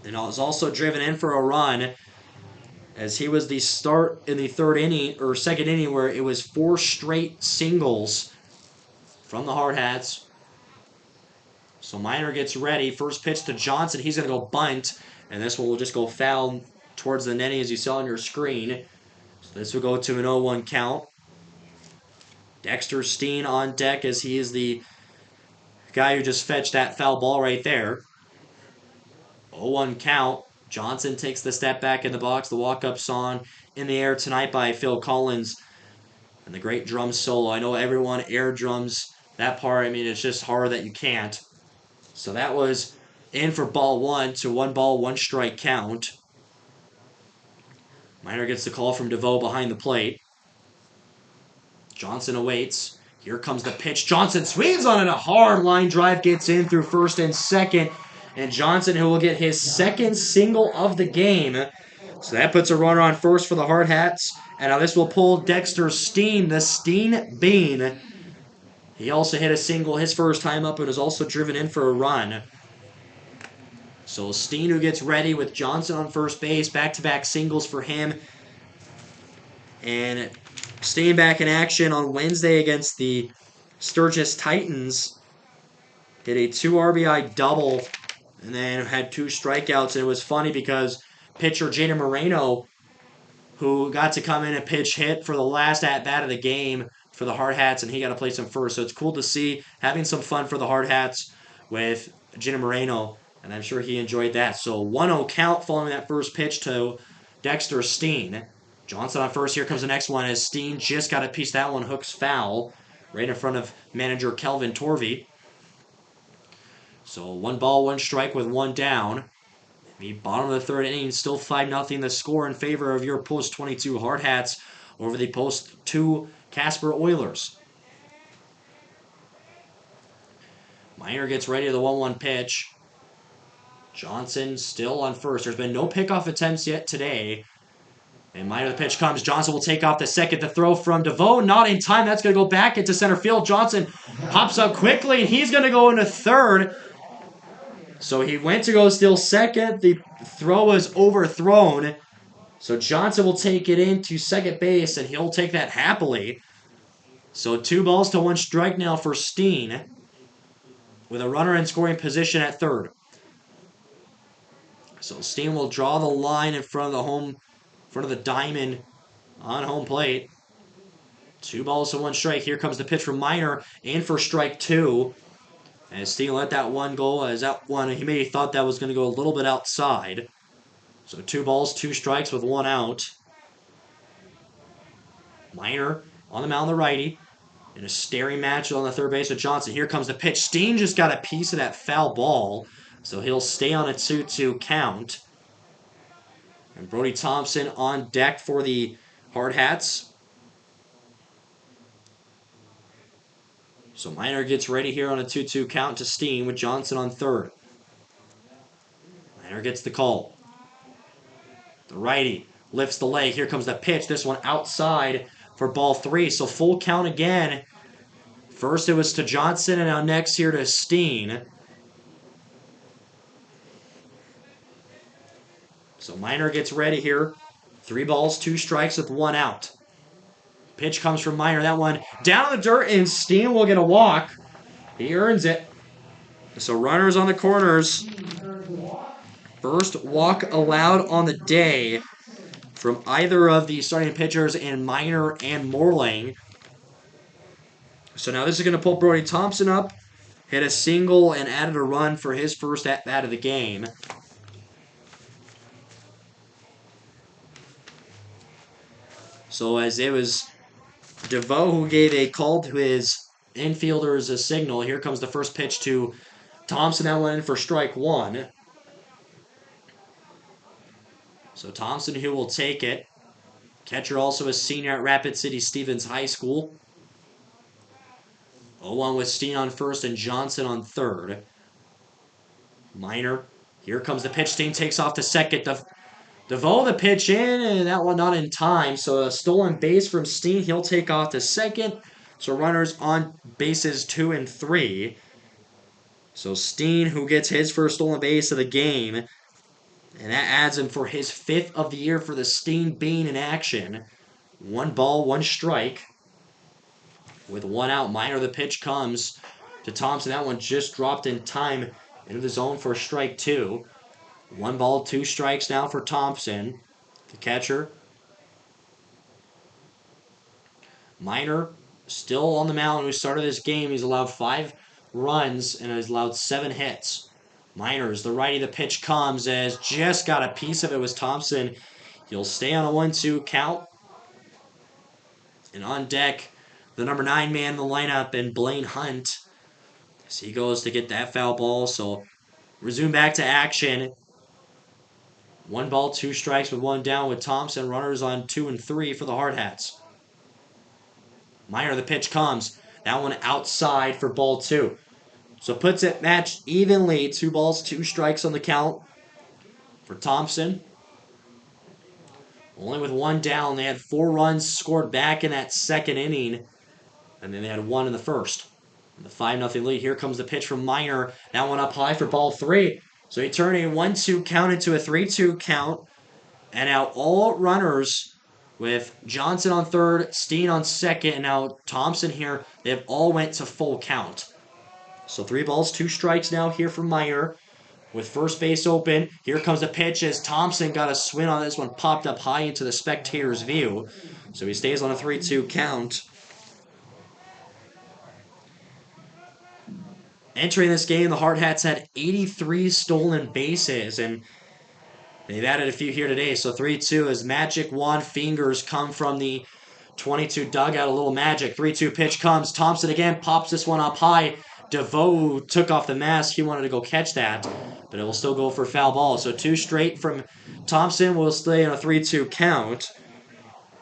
And was also driven in for a run as he was the start in the third inning or second inning where it was 4 straight singles from the Hardhats. So Minor gets ready. First pitch to Johnson. He's going to go bunt. And this one will just go foul towards the netting as you saw on your screen. So this will go to an 0-1 count. Dexter Steen on deck as he is the guy who just fetched that foul ball right there. 0-1 count. Johnson takes the step back in the box. The walk-up song in the air tonight by Phil Collins. And the great drum solo. I know everyone air drums that part. I mean, it's just hard that you can't. So that was in for ball 1 to 1 ball, 1 strike count. Minor gets the call from DeVoe behind the plate. Johnson awaits. Here comes the pitch. Johnson swings on it. A hard line drive gets in through first and second. And Johnson, who will get his second single of the game. So that puts a runner on first for the Hardhats. And now this will pull Dexter Steen, the Steen Bean. He also hit a single his first time up and was also driven in for a run. So Steen who gets ready with Johnson on first base. Back-to-back singles for him. And Steen back in action on Wednesday against the Sturgis Titans. Hit a 2 RBI double and then had 2 strikeouts. And it was funny because pitcher Jaden Moreno, who got to come in and pitch hit for the last at-bat of the game for the Hardhats, and he got to place him first. So it's cool to see having some fun for the Hardhats with Jaden Moreno, and I'm sure he enjoyed that. So 1-0 count following that first pitch to Dexter Steen. Johnson on first. Here comes the next one as Steen just got a piece. That one hooks foul right in front of manager Kelvin Torvey. So 1 ball, 1 strike with 1 down. The bottom of the third inning, still 5-0 the score in favor of your Post 22 Hardhats over the Post 2 Casper Oilers. Minor gets ready to the 1-1 pitch. Johnson still on first. There's been no pickoff attempts yet today. And Minor, the pitch comes. Johnson will take off the second. The throw from DeVoe, not in time. That's going to go back into center field. Johnson hops up quickly, and he's going to go into third. So he went to go steal second. The throw was overthrown. So Johnson will take it into second base, and he'll take that happily. So 2 balls to 1 strike now for Steen, with a runner in scoring position at third. So Steen will draw the line in front of the diamond on home plate. 2 balls to 1 strike. Here comes the pitch from Minor, in for strike 2. And Steen let that one go as that one, he maybe thought that was going to go a little bit outside. So 2 balls, 2 strikes with 1 out. Minor on the mound, the righty. In a staring match on the third base with Johnson. Here comes the pitch. Steen just got a piece of that foul ball. So he'll stay on a 2-2 count. And Brody Thompson on deck for the Hardhats. So Minor gets ready here on a 2-2 count to Steen with Johnson on third. Minor gets the call. The righty lifts the leg. Here comes the pitch. This one outside for ball 3. So full count again. First it was to Johnson, and now next here to Steen. So Minor gets ready here. 3 balls, 2 strikes with 1 out. Pitch comes from Minor. That one down in the dirt, and Steen will get a walk. He earns it. So runners on the corners. First walk allowed on the day from either of the starting pitchers in Minor and Morlang. So now this is going to pull Brody Thompson up, hit a single, and added a run for his first at-bat of the game. So as it was DeVoe who gave a call to his infielders a signal, here comes the first pitch to Thompson. That went in for strike 1. So Thompson, who will take it. Catcher also a senior at Rapid City Stevens High School. 0-1 with Steen on first and Johnson on third. Minor. Here comes the pitch. Steen takes off to second. DeVoe the pitch in, and that one not in time. So a stolen base from Steen. He'll take off to second. So runners on bases 2 and 3. So Steen, who gets his first stolen base of the game. And that adds him for his 5th of the year for the Steen Bean in action. 1 ball, 1 strike. With 1 out, Minor the pitch comes to Thompson. That one just dropped in time into the zone for strike 2. 1 ball, 2 strikes now for Thompson, the catcher. Minor still on the mound. Who started this game? He's allowed 5 runs and has allowed 7 hits. Miners, the righty, the pitch comes as just got a piece of it was Thompson. He'll stay on a 1-2 count. And on deck, the number 9 man in the lineup, and Blaine Hunt, as he goes to get that foul ball. So resume back to action. 1 ball, 2 strikes with 1 down with Thompson. Runners on 2 and 3 for the Hardhats. Minor, the pitch comes. That one outside for ball 2. So puts it matched evenly. 2 balls, 2 strikes on the count for Thompson. Only with 1 down. They had 4 runs scored back in that second inning. And then they had 1 in the first. The 5-0 lead. Here comes the pitch from Minor. That one up high for ball 3. So he turned a 1-2 count into a 3-2 count. And now all runners with Johnson on third, Steen on second, and now Thompson here. They have all went to full count. So 3 balls, 2 strikes now here for Minor. With first base open, here comes the pitch as Thompson got a swing on this one, popped up high into the spectator's view. So he stays on a 3-2 count. Entering this game, the Hardhats had 83 stolen bases, and they've added a few here today. So 3-2 as Magic Wand Fingers come from the 22 dugout. A little magic. 3-2 pitch comes. Thompson again pops this one up high. DeVoe took off the mask. He wanted to go catch that, but it will still go for foul ball. So 2 straight from Thompson will stay on a 3-2 count.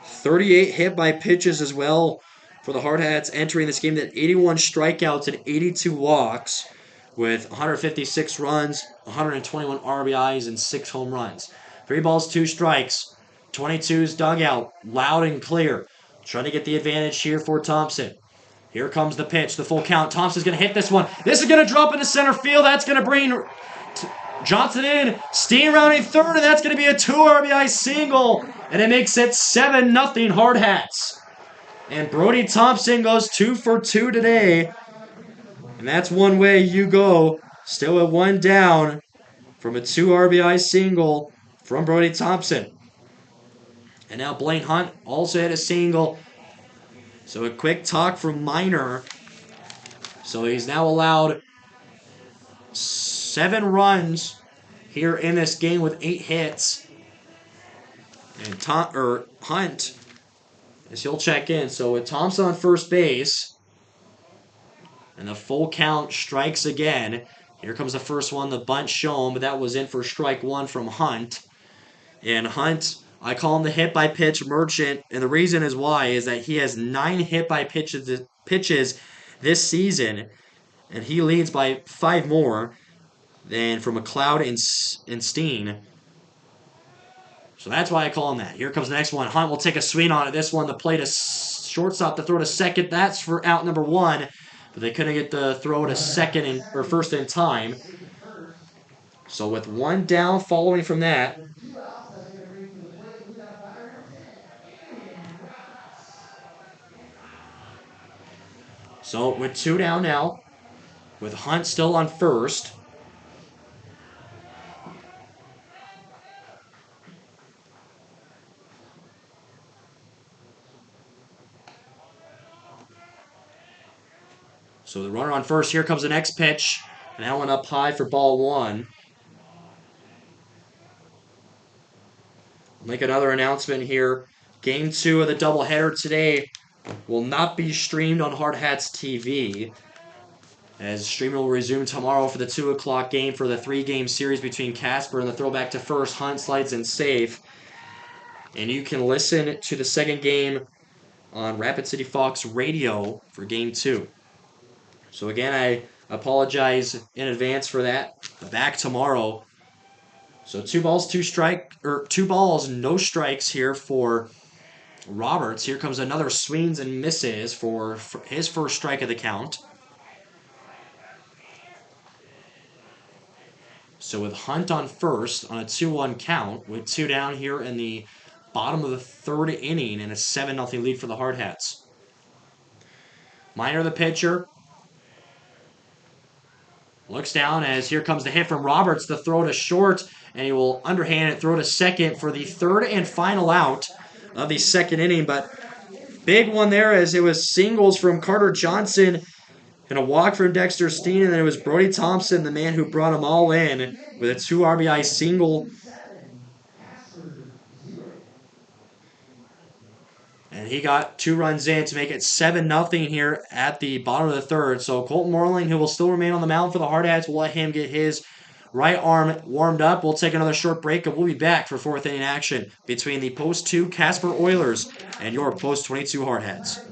38 hit by pitches as well for the Hardhats entering this game. That 81 strikeouts and 82 walks with 156 runs, 121 RBIs, and 6 home runs. 3 balls, 2 strikes. 22's dugout, loud and clear. Trying to get the advantage here for Thompson. Here comes the pitch, the full count. Thompson's going to hit this one. This is going to drop into center field. That's going to bring Johnson in. Steen rounding third, and that's going to be a 2 RBI single. And it makes it 7-0 Hardhats. And Brody Thompson goes 2 for 2 today. And that's one way you go. Still at 1 down from a 2 RBI single from Brody Thompson. And now Blaine Hunt also hit a single. So a quick talk from Minor. So he's now allowed 7 runs here in this game with 8 hits. And Hunt, as he'll check in. So with Thompson on first base, and the full count strikes again. Here comes the first one, the bunt shown, but that was in for strike 1 from Hunt. And Hunt, I call him the hit by pitch merchant, and the reason is why is that he has 9 hit by pitches this season, and he leads by 5 more than from McLeod and Steen. So that's why I call him that. Here comes the next one. Hunt will take a swing on it. This one, the play to shortstop, the throw to second. That's for out number 1, but they couldn't get the throw to second or first in time. So with 1 down following from that. So with 2 down now, with Hunt still on first. So the runner on first, here comes the next pitch. And that one up high for ball 1. I'll make another announcement here. Game 2 of the doubleheader today will not be streamed on Hardhats TV, as streaming will resume tomorrow for the 2 o'clock game for the 3-game series between Casper and the throwback to first, Hunt, slides, and safe. And you can listen to the second game on Rapid City Fox Radio for Game 2. So again, I apologize in advance for that. Back tomorrow. So 2 balls, 2 balls, no strikes here for Roberts. Here comes another swings and misses for his first strike of the count. So with Hunt on first on a 2-1 count, with 2 down here in the bottom of the third inning and a 7-0 lead for the Hardhats. Minor the pitcher. Looks down as here comes the hit from Roberts. The throw to short, and he will underhand it, throw to second for the third and final out of the second inning. But big one there as it was singles from Carter Johnson and a walk from Dexter Steen, and then it was Brody Thompson, the man who brought them all in with a 2 RBI single. And he got 2 runs in to make it 7-0 here at the bottom of the third. So Colton Moreling, who will still remain on the mound for the Hardhats, will let him get his right arm warmed up. We'll take another short break, and we'll be back for fourth inning action between the Post 2 Casper Oilers and your Post 22 Hardhats.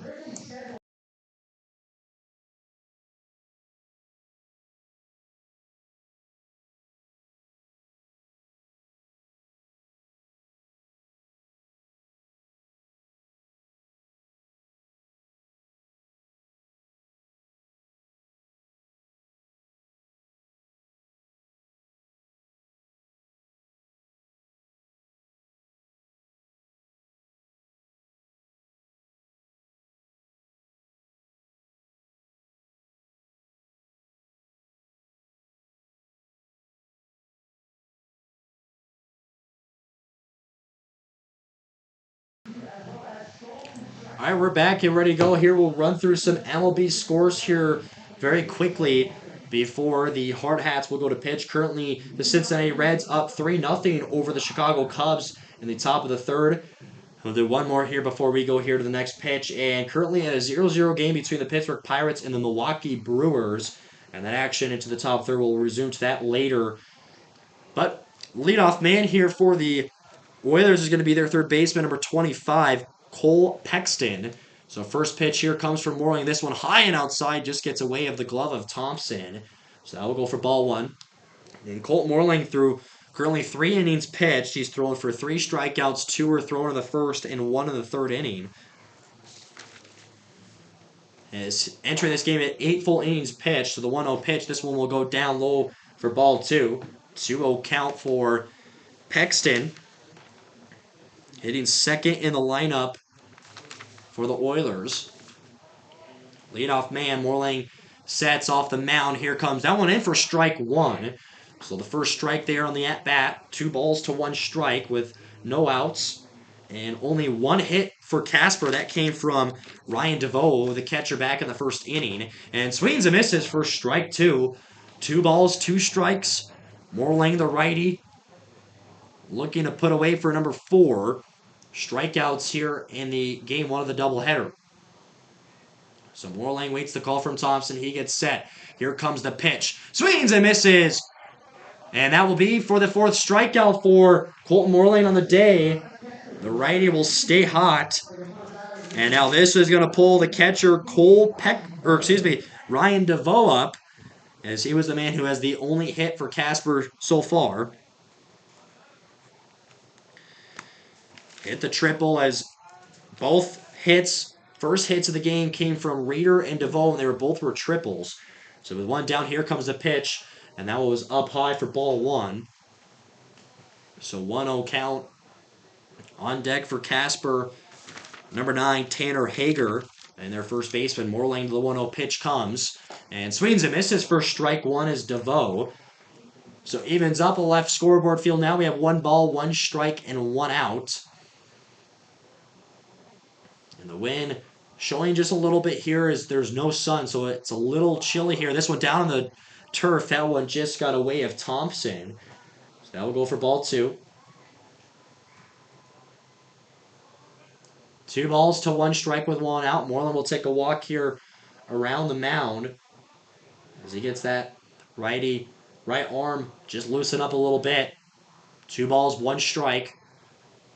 All right, we're back and ready to go here. We'll run through some MLB scores here very quickly before the Hardhats will go to pitch. Currently, the Cincinnati Reds up 3-0 over the Chicago Cubs in the top of the third. We'll do one more here before we go here to the next pitch. And currently at a 0-0 game between the Pittsburgh Pirates and the Milwaukee Brewers. And that action into the top third, we'll resume to that later. But leadoff man here for the Oilers is going to be their third baseman, number 25, Cole Pexton. So first pitch here comes from Moreling. This one high and outside, just gets away of the glove of Thompson. So that will go for ball one. And Colt Moreling through currently 3 innings pitched. He's thrown for 3 strikeouts, 2 were thrown in the first and 1 in the third inning. As entering this game at 8 full innings pitched, so the 1-0 pitch, this one will go down low for ball 2. 2-0 count for Pexton. Hitting second in the lineup for the Oilers. Leadoff man, Moreling sets off the mound. Here comes that one in for strike 1. So the first strike there on the at-bat. 2 balls to 1 strike with no outs. And only 1 hit for Casper. That came from Ryan DeVoe, the catcher back in the first inning. And swings and misses for strike 2. 2 balls, 2 strikes. Moreling, the righty, looking to put away for number 4. Strikeouts here in the game 1 of the doubleheader. So Moreling waits the call from Thompson. He gets set. Here comes the pitch. Swings and misses. And that will be for the 4th strikeout for Colton Moreling on the day. The righty will stay hot. And now this is going to pull the catcher Ryan DeVoe up, as he was the man who has the only hit for Casper so far. Hit the triple as both first hits of the game came from Reeder and DeVoe, and they were triples. So with 1 down, here comes the pitch, and that was up high for ball 1. So 1-0 count. On deck for Casper, number 9, Tanner Hager, and their first baseman. Moreling to the 1-0 pitch comes, and swings and misses for strike 1 is DeVoe. So evens up a left scoreboard field. Now we have 1 ball, 1 strike, and 1 out. And the wind showing just a little bit here as there's no sun, so it's a little chilly here. This one down on the turf, that one just got away of Thompson. So that will go for ball 2. 2 balls to 1 strike with 1 out. Moreland will take a walk here around the mound as he gets that right arm just loosen up a little bit. 2 balls, 1 strike.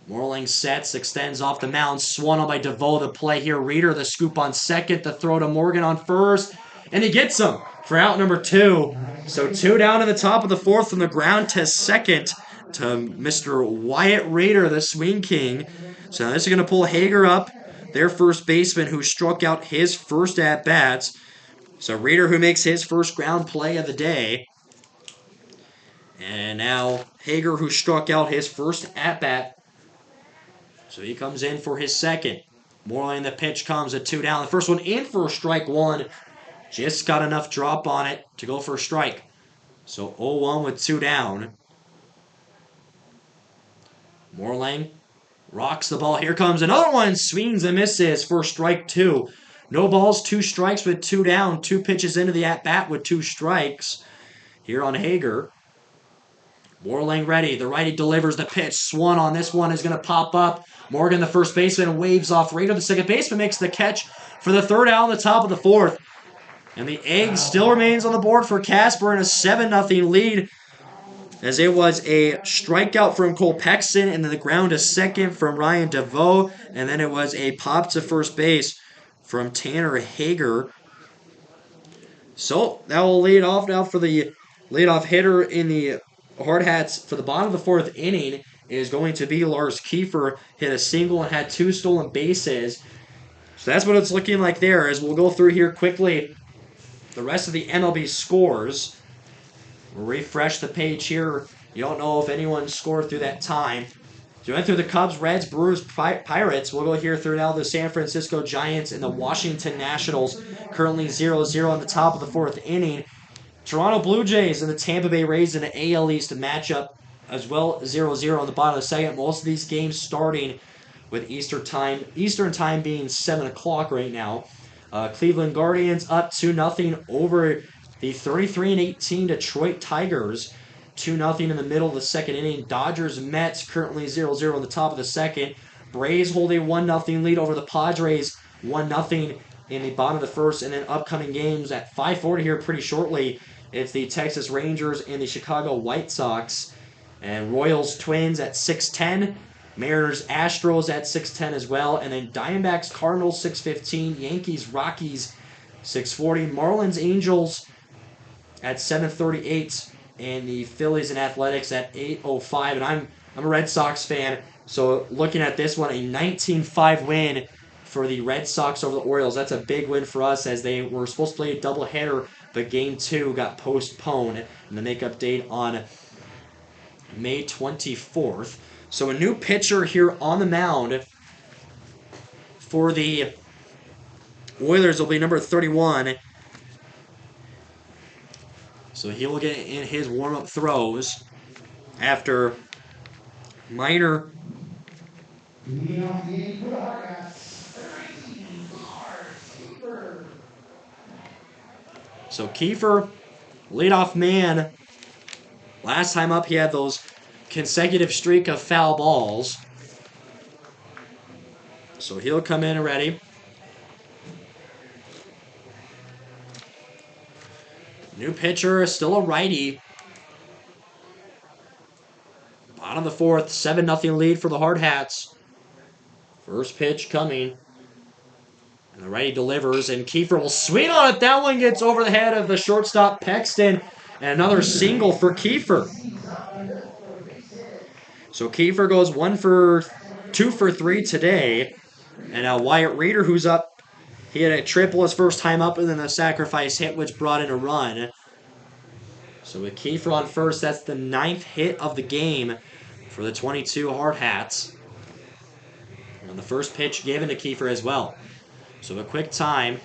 Moreling sets, extends off the mound. Swung on by DeVoe. The play here. Reeder, the scoop on second. The throw to Morgan on first. And he gets him for out number 2. So 2 down in the top of the 4th from the ground to second to Mr. Wyatt Reeder, the swing king. So this is going to pull Hager up, their first baseman, who struck out his first at-bats. So Reeder, who makes his first ground play of the day. And now Hager, who struck out his first at-bat. So he comes in for his second. Moreland, the pitch comes at 2 down. The first one in for strike one. Just got enough drop on it to go for a strike. So 0-1 with 2 down. Moreland rocks the ball. Here comes another one. Swings and misses for strike 2. No balls, 2 strikes with 2 down. 2 pitches into the at-bat with 2 strikes. Here on Hager. Moreland ready. The righty delivers the pitch. Swan on this one is going to pop up. Morgan, the first baseman, waves off Rader. The second baseman makes the catch for the third out on the top of the fourth. And the egg still remains on the board for Casper in a 7-0 lead, as it was a strikeout from Cole Paxton and then the ground to second from Ryan DeVoe. And then it was a pop to first base from Tanner Hager. So that will lead off now for the leadoff hitter in the Hardhats for the bottom of the fourth inning is going to be Lars Kiefer. Hit a single and had 2 stolen bases. So that's what it's looking like there, as we'll go through here quickly the rest of the MLB scores. We'll refresh the page here. You don't know if anyone scored through that time. So we went through the Cubs, Reds, Brewers, Pirates. We'll go here through now the San Francisco Giants and the Washington Nationals. Currently 0-0 on the top of the fourth inning. Toronto Blue Jays and the Tampa Bay Rays in an AL East matchup as well, 0-0 on the bottom of the second. Most of these games starting with Eastern time being 7 o'clock right now. Cleveland Guardians up 2-0 over the 33-18 Detroit Tigers. 2-0 in the middle of the second inning. Dodgers Mets currently 0-0 on the top of the second. Braves hold a 1-0 lead over the Padres. 1-0 in the bottom of the first. And then upcoming games at 5:40 here pretty shortly. It's the Texas Rangers and the Chicago White Sox. And Royals Twins at 6:10. Mariners Astros at 6:10 as well. And then Diamondbacks Cardinals 6:15. Yankees Rockies 6:40. Marlins Angels at 7:38. And the Phillies and Athletics at 8:05. And I'm a Red Sox fan, so looking at this one, a 19-5 win for the Red Sox over the Orioles. That's a big win for us, as they were supposed to play a doubleheader, but Game 2 got postponed, and the makeup date on May 24th. So a new pitcher here on the mound for the Oilers will be number 31. So he will get in his warm-up throws after minor So Kiefer, leadoff man. Last time up, he had those consecutive streak of foul balls. So he'll come in ready. New pitcher, still a righty. Bottom of the fourth, 7-0 lead for the Hardhats. First pitch coming. And the righty delivers, and Kiefer will swing on it. That one gets over the head of the shortstop Paxton. And another single for Kiefer. So Kiefer goes 2 for 3 today. And now Wyatt Reeder, who's up. He had a triple his first time up, and then a sacrifice hit, which brought in a run. So with Kiefer on first, that's the 9th hit of the game for the 22 Hardhats. And the first pitch given to Kiefer as well. So a quick time.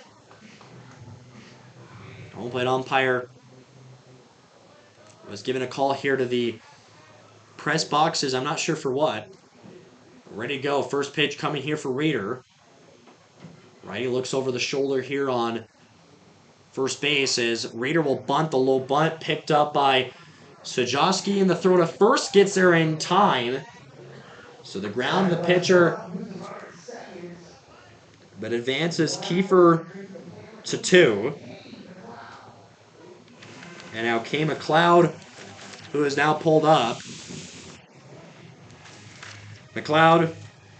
Home plate umpire was given a call here to the press boxes. I'm not sure for what. Ready to go. First pitch coming here for Reeder. Righty looks over the shoulder here on first base as Reeder will bunt. The low bunt picked up by Sajowski, and the throw to first gets there in time. So the ground, the pitcher, but advances Kiefer to 2. And now Kay McLeod, who is now pulled up. McLeod,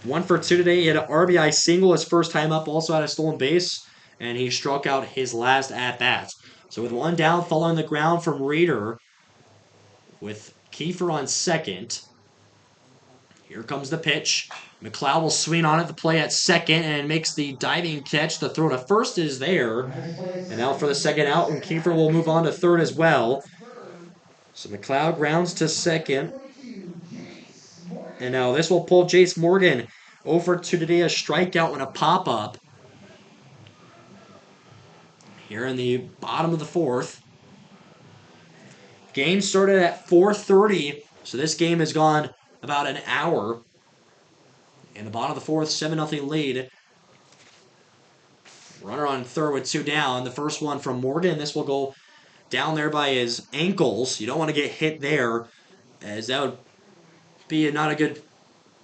1 for 2 today. He had an RBI single his first time up, also had a stolen base, and he struck out his last at-bats. So with 1 down, following the ground from Reeder, with Kiefer on second. Here comes the pitch. McLeod will swing on it, the play at second, and makes the diving catch. The throw to first is there. And now for the second out, and Kiefer will move on to third as well. So McLeod grounds to second. And now this will pull Jace Morgan over to today a strikeout and a pop-up. Here in the bottom of the fourth. Game started at 4:30, so this game has gone about an hour. In the bottom of the fourth, 7-0 lead. Runner on third with two down. The first one from Morgan. This will go down there by his ankles. You don't want to get hit there, as that would be not a good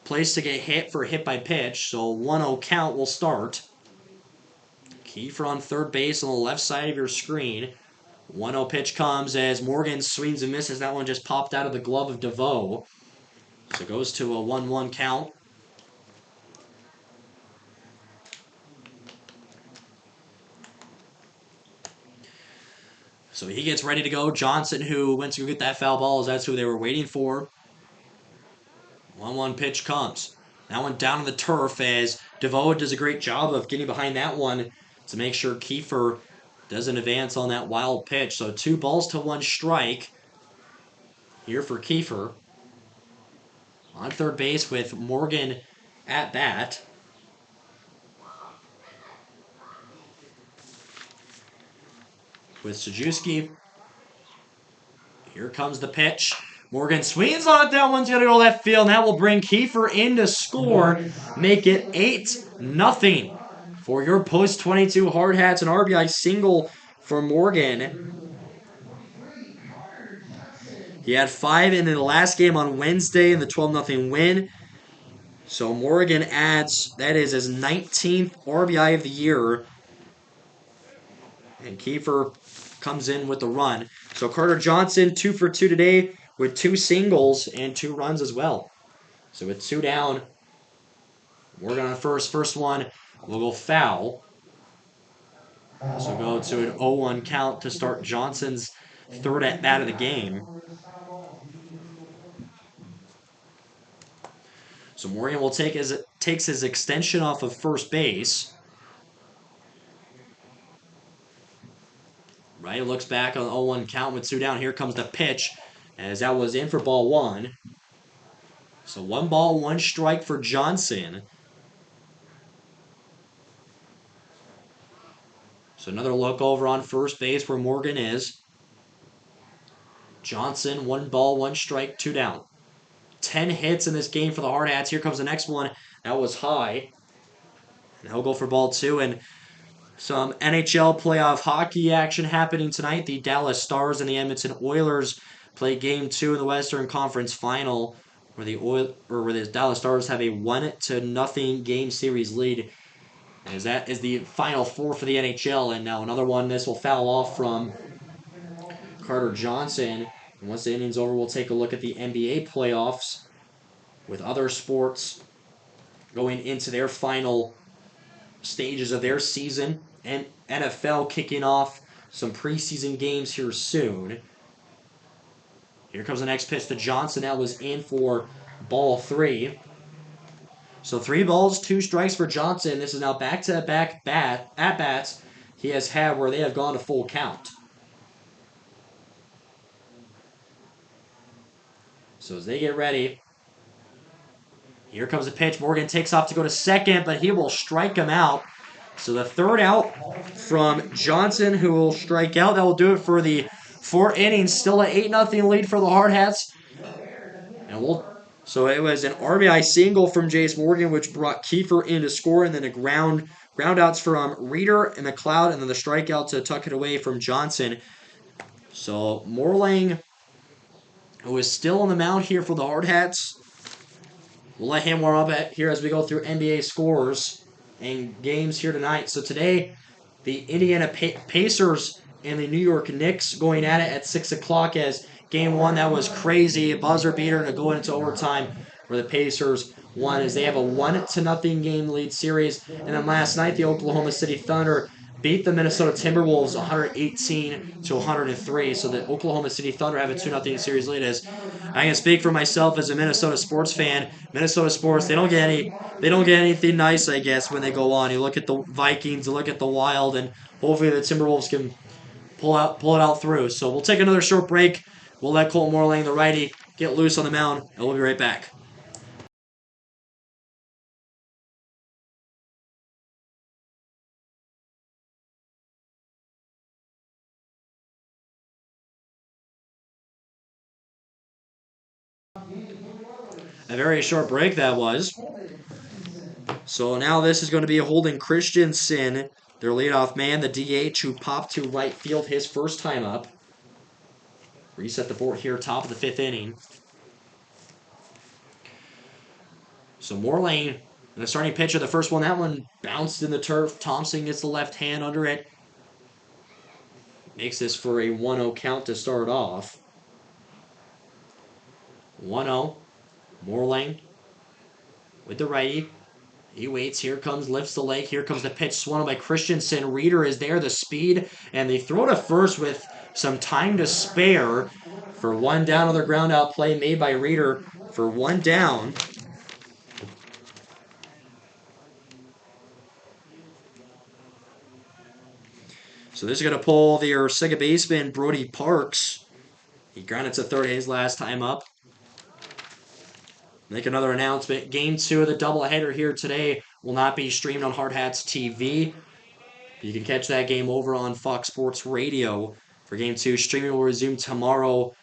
place to get hit for hit by pitch. So 1-0 count will start. Kiefer on third base on the left side of your screen. 1-0 pitch comes as Morgan swings and misses. That one just popped out of the glove of DeVoe. So it goes to a 1-1 count. So he gets ready to go. Johnson, who went to go get that foul ball, as that's who they were waiting for. 1-1 pitch comes. That one down on the turf as DeVoe does a great job of getting behind that one to make sure Kiefer doesn't advance on that wild pitch. So 2-1 strike here for Kiefer. On third base with Morgan at bat. With Sajewski. Here comes the pitch. Morgan swings on it. That one's going to go left field. And that will bring Kiefer in to score. Make it 8-0 for your post-22 Hardhats. An RBI single for Morgan. He had 5 in the last game on Wednesday in the 12-0 win. So Morgan adds, that is his 19th RBI of the year. And Kiefer comes in with the run. So Carter Johnson, 2 for 2 today with 2 singles and 2 runs as well. So with 2 down, Morgan on first. First one will go foul. So go to an 0-1 count to start Johnson's third at bat of the game. So Morgan will takes his extension off of first base. Right, looks back on 0-1 count with 2 down. Here comes the pitch, as that was in for ball 1. So 1-1 strike for Johnson. So another look over on first base where Morgan is. Johnson, 1-1 strike, 2 down. 10 hits in this game for the Hardhats. Here comes the next one. That was high. And he'll go for ball 2. And some NHL playoff hockey action happening tonight. The Dallas Stars and the Edmonton Oilers play Game 2 in the Western Conference Final, where the Dallas Stars have a 1-0 game series lead. As that is the Final 4 for the NHL. And now another one. This will foul off from Carter Johnson. And once the inning's over, we'll take a look at the NBA playoffs with other sports going into their final stages of their season, and NFL kicking off some preseason games here soon. Here comes the next pitch to Johnson. That was in for ball 3. So 3 balls, 2 strikes for Johnson. This is now back-to-back at-bats he has had where they have gone to full count. So as they get ready, here comes the pitch. Morgan takes off to go to second, but he will strike him out. So the third out from Johnson, who will strike out. That will do it for the 4 innings. Still an 8-0 lead for the Hardhats. So it was an RBI single from Jace Morgan, which brought Kiefer in to score, and then a ground outs from Reeder and McLeod, and then the strikeout to tuck it away from Johnson. So Morlang, who is still on the mound here for the Hardhats. We'll let him warm up here as we go through NBA scores and games here tonight. So today, the Indiana Pacers and the New York Knicks going at it at 6 o'clock as Game 1, that was crazy. A buzzer beater to go into overtime where the Pacers won as they have a 1-0 game lead series. And then last night, the Oklahoma City Thunder beat the Minnesota Timberwolves 118-103. So the Oklahoma City Thunder have a 2-0 series lead. As I can speak for myself as a Minnesota sports fan, Minnesota sports, they don't get anything nice, I guess, when they go on. You look at the Vikings, you look at the Wild, and hopefully the Timberwolves can pull it out through. So we'll take another short break. We'll let Colt Morlang, the righty, get loose on the mound, and we'll be right back. A very short break that was. So now this is going to be holding Christensen, their leadoff man, the DH, who popped to right field his first time up. Reset the board here, top of the fifth inning. So Morlane, the starting pitcher, the first one, that one bounced in the turf. Thompson gets the left hand under it. Makes this for a 1-0 count to start off. 1-0. Morlane with the righty. He waits. Here comes, lifts the leg. Here comes the pitch swung by Christensen. Reeder is there, the speed, and they throw to first with some time to spare for one down. Another ground out play made by Reeder for one down. So this is going to pull their second baseman, Brody Parks. He grounded to third his last time up. Make another announcement. Game 2 of the doubleheader here today will not be streamed on Hardhats TV. You can catch that game over on Fox Sports Radio for Game 2. Streaming will resume tomorrow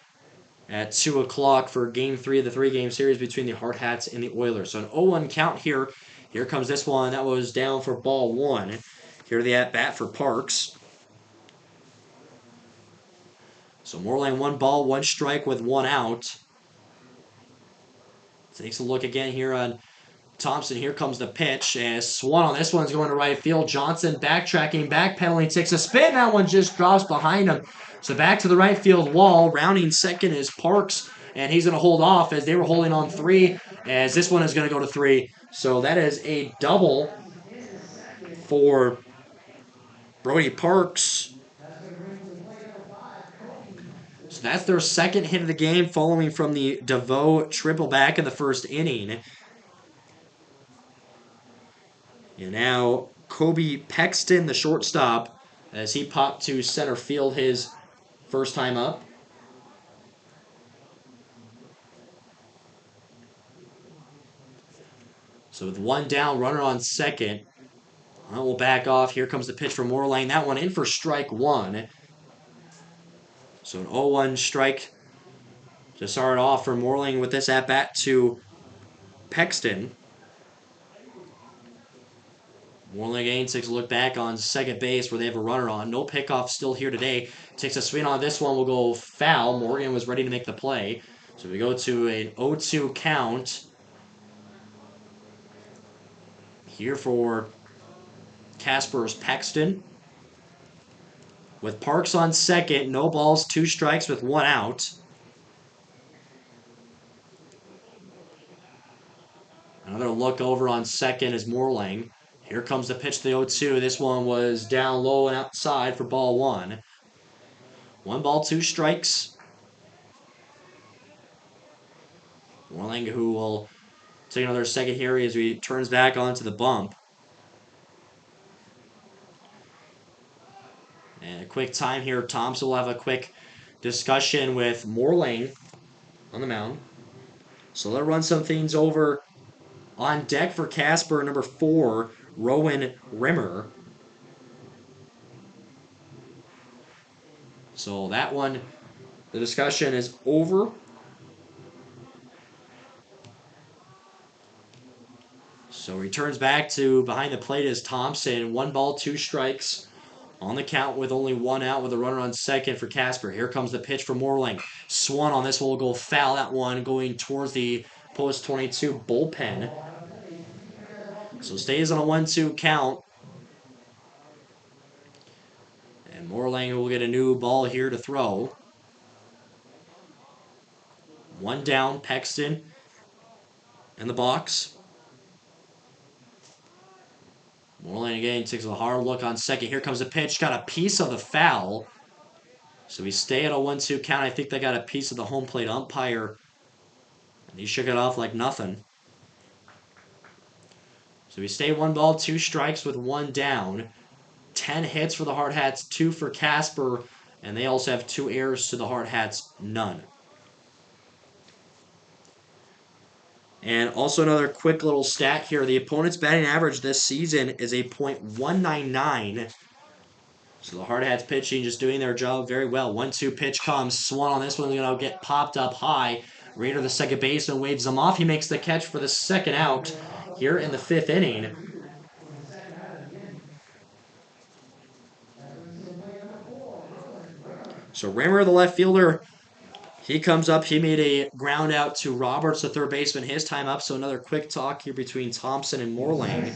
at 2 o'clock for Game 3 of the three-game series between the Hardhats and the Oilers. So an 0-1 count here. Here comes this one. That was down for ball one. Here the at-bat for Parks. So Morlane, 1 ball, 1 strike with 1 out. Takes a look again here on Thompson. Here comes the pitch. As Swan on this one's going to right field. Johnson backtracking, backpedaling, takes a spin. That one just drops behind him. So back to the right field wall. Rounding second is Parks, and he's going to hold off as they were holding on 3, as this one is going to go to 3. So that is a double for Brody Parks. So that's their second hit of the game, following from the DeVoe triple back in the first inning. And now Kobe Pexton, the shortstop, as he popped to center field his first time up. So with 1 down, runner on second. We'll back off. Here comes the pitch from Morlane. That one in for strike 1. So an 0-1 strike to start off for Morlane with this at-bat to Pexton. Morlane again takes a look back on second base where they have a runner on. No pickoff still here today. Takes a swing on this one. Will go foul. Morgan was ready to make the play. So we go to an 0-2 count. Here for Casper's Paxton. With Parks on second, no balls, 2 strikes with 1 out. Another look over on second is Morlang. Here comes the pitch to the 0-2. This one was down low and outside for ball 1. 1 ball, 2 strikes. Morlang, who will take another second here as he turns back onto the bump. And a quick time here. Thompson will have a quick discussion with Morlang on the mound. So let's run some things over. On deck for Casper, number 4, Rowan Rimmer. So that one, the discussion is over. So returns back to behind the plate is Thompson. 1 ball, 2 strikes on the count with only 1 out with a runner on second for Casper. Here comes the pitch for Morlang. Swan on this one will go foul. That one going towards the post 22 bullpen. So stays on a 1-2 count. And Morlang will get a new ball here to throw. 1 down, Pexton in the box. Morlang again takes a hard look on second. Here comes the pitch. Got a piece of the foul. So we stay at a 1-2 count. I think they got a piece of the home plate umpire. And he shook it off like nothing. So we stay 1 ball, 2 strikes with 1 down. 10 hits for the Hardhats, 2 for Casper, And they also have 2 errors to the Hardhats, none. And also another quick little stat here. The opponent's batting average this season is a .199. So the Hardhats pitching just doing their job very well. 1-2 pitch comes. Swan on this one is going to get popped up high. Raider, the second baseman, waves him off. He makes the catch for the second out here in the 5th inning. So Rimmer, the left fielder, he comes up. He made a ground out to Roberts, the third baseman, his time up. So another quick talk here between Thompson and Morlang.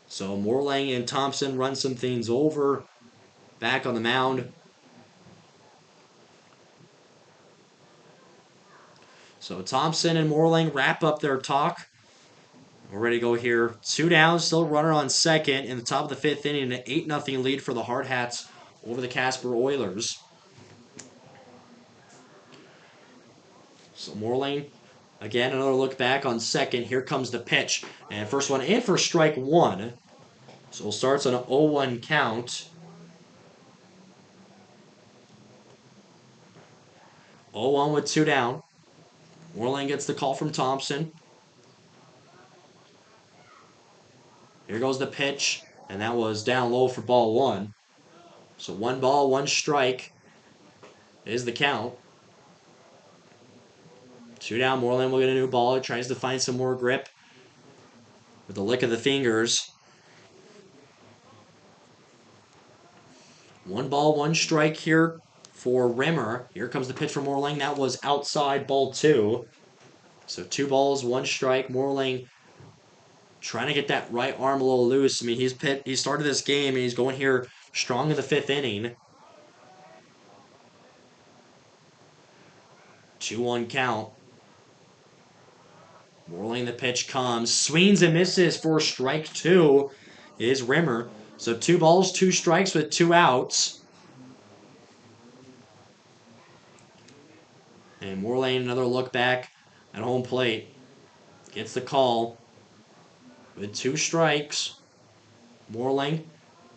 So Morlang and Thompson run some things over. Back on the mound. So Thompson and Morlang wrap up their talk. We're ready to go here. 2 down, still runner on second in the top of the 5th inning. An 8-0 lead for the Hardhats over the Casper Oilers. So Morlang, again, another look back on second. Here comes the pitch. And first one in for strike 1. So it starts on an 0-1 count. 0-1 with 2 down. Morlang gets the call from Thompson. Here goes the pitch, and that was down low for ball 1. So 1 ball, 1 strike is the count. 2 down, Morlang will get a new ball. He tries to find some more grip with the lick of the fingers. 1 ball, 1 strike here for Rimmer. Here comes the pitch from Morlang. That was outside, ball 2. So 2 balls, 1 strike. Morlang trying to get that right arm a little loose. I mean, he started this game, and he's going here strong in the 5th inning. 2-1 count. Morlang, the pitch comes. Swings and misses for strike 2 is Rimmer. So 2 balls, 2 strikes with 2 outs. And Morlang, another look back at home plate. Gets the call with 2 strikes. Morlang,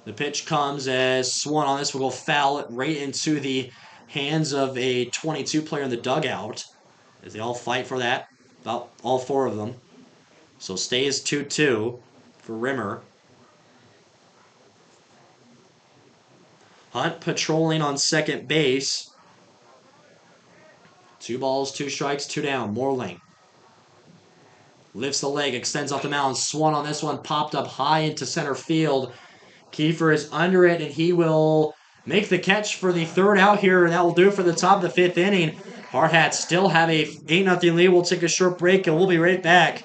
the pitch comes as Swan on this will go foul right into the hands of a 22 player in the dugout. As they all fight for that. About all 4 of them. So stays 2-2 for Rimmer. Hunt patrolling on second base. 2 balls, 2 strikes, 2 down. Morlang lifts the leg, extends off the mound. Swan on this one popped up high into center field. Kiefer is under it, and he will make the catch for the 3rd out here, and that will do it for the top of the 5th inning. Hardhats still have a 8-0 lead. We'll take a short break, and we'll be right back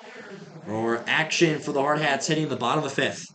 for action for the Hardhats hitting the bottom of the 5th.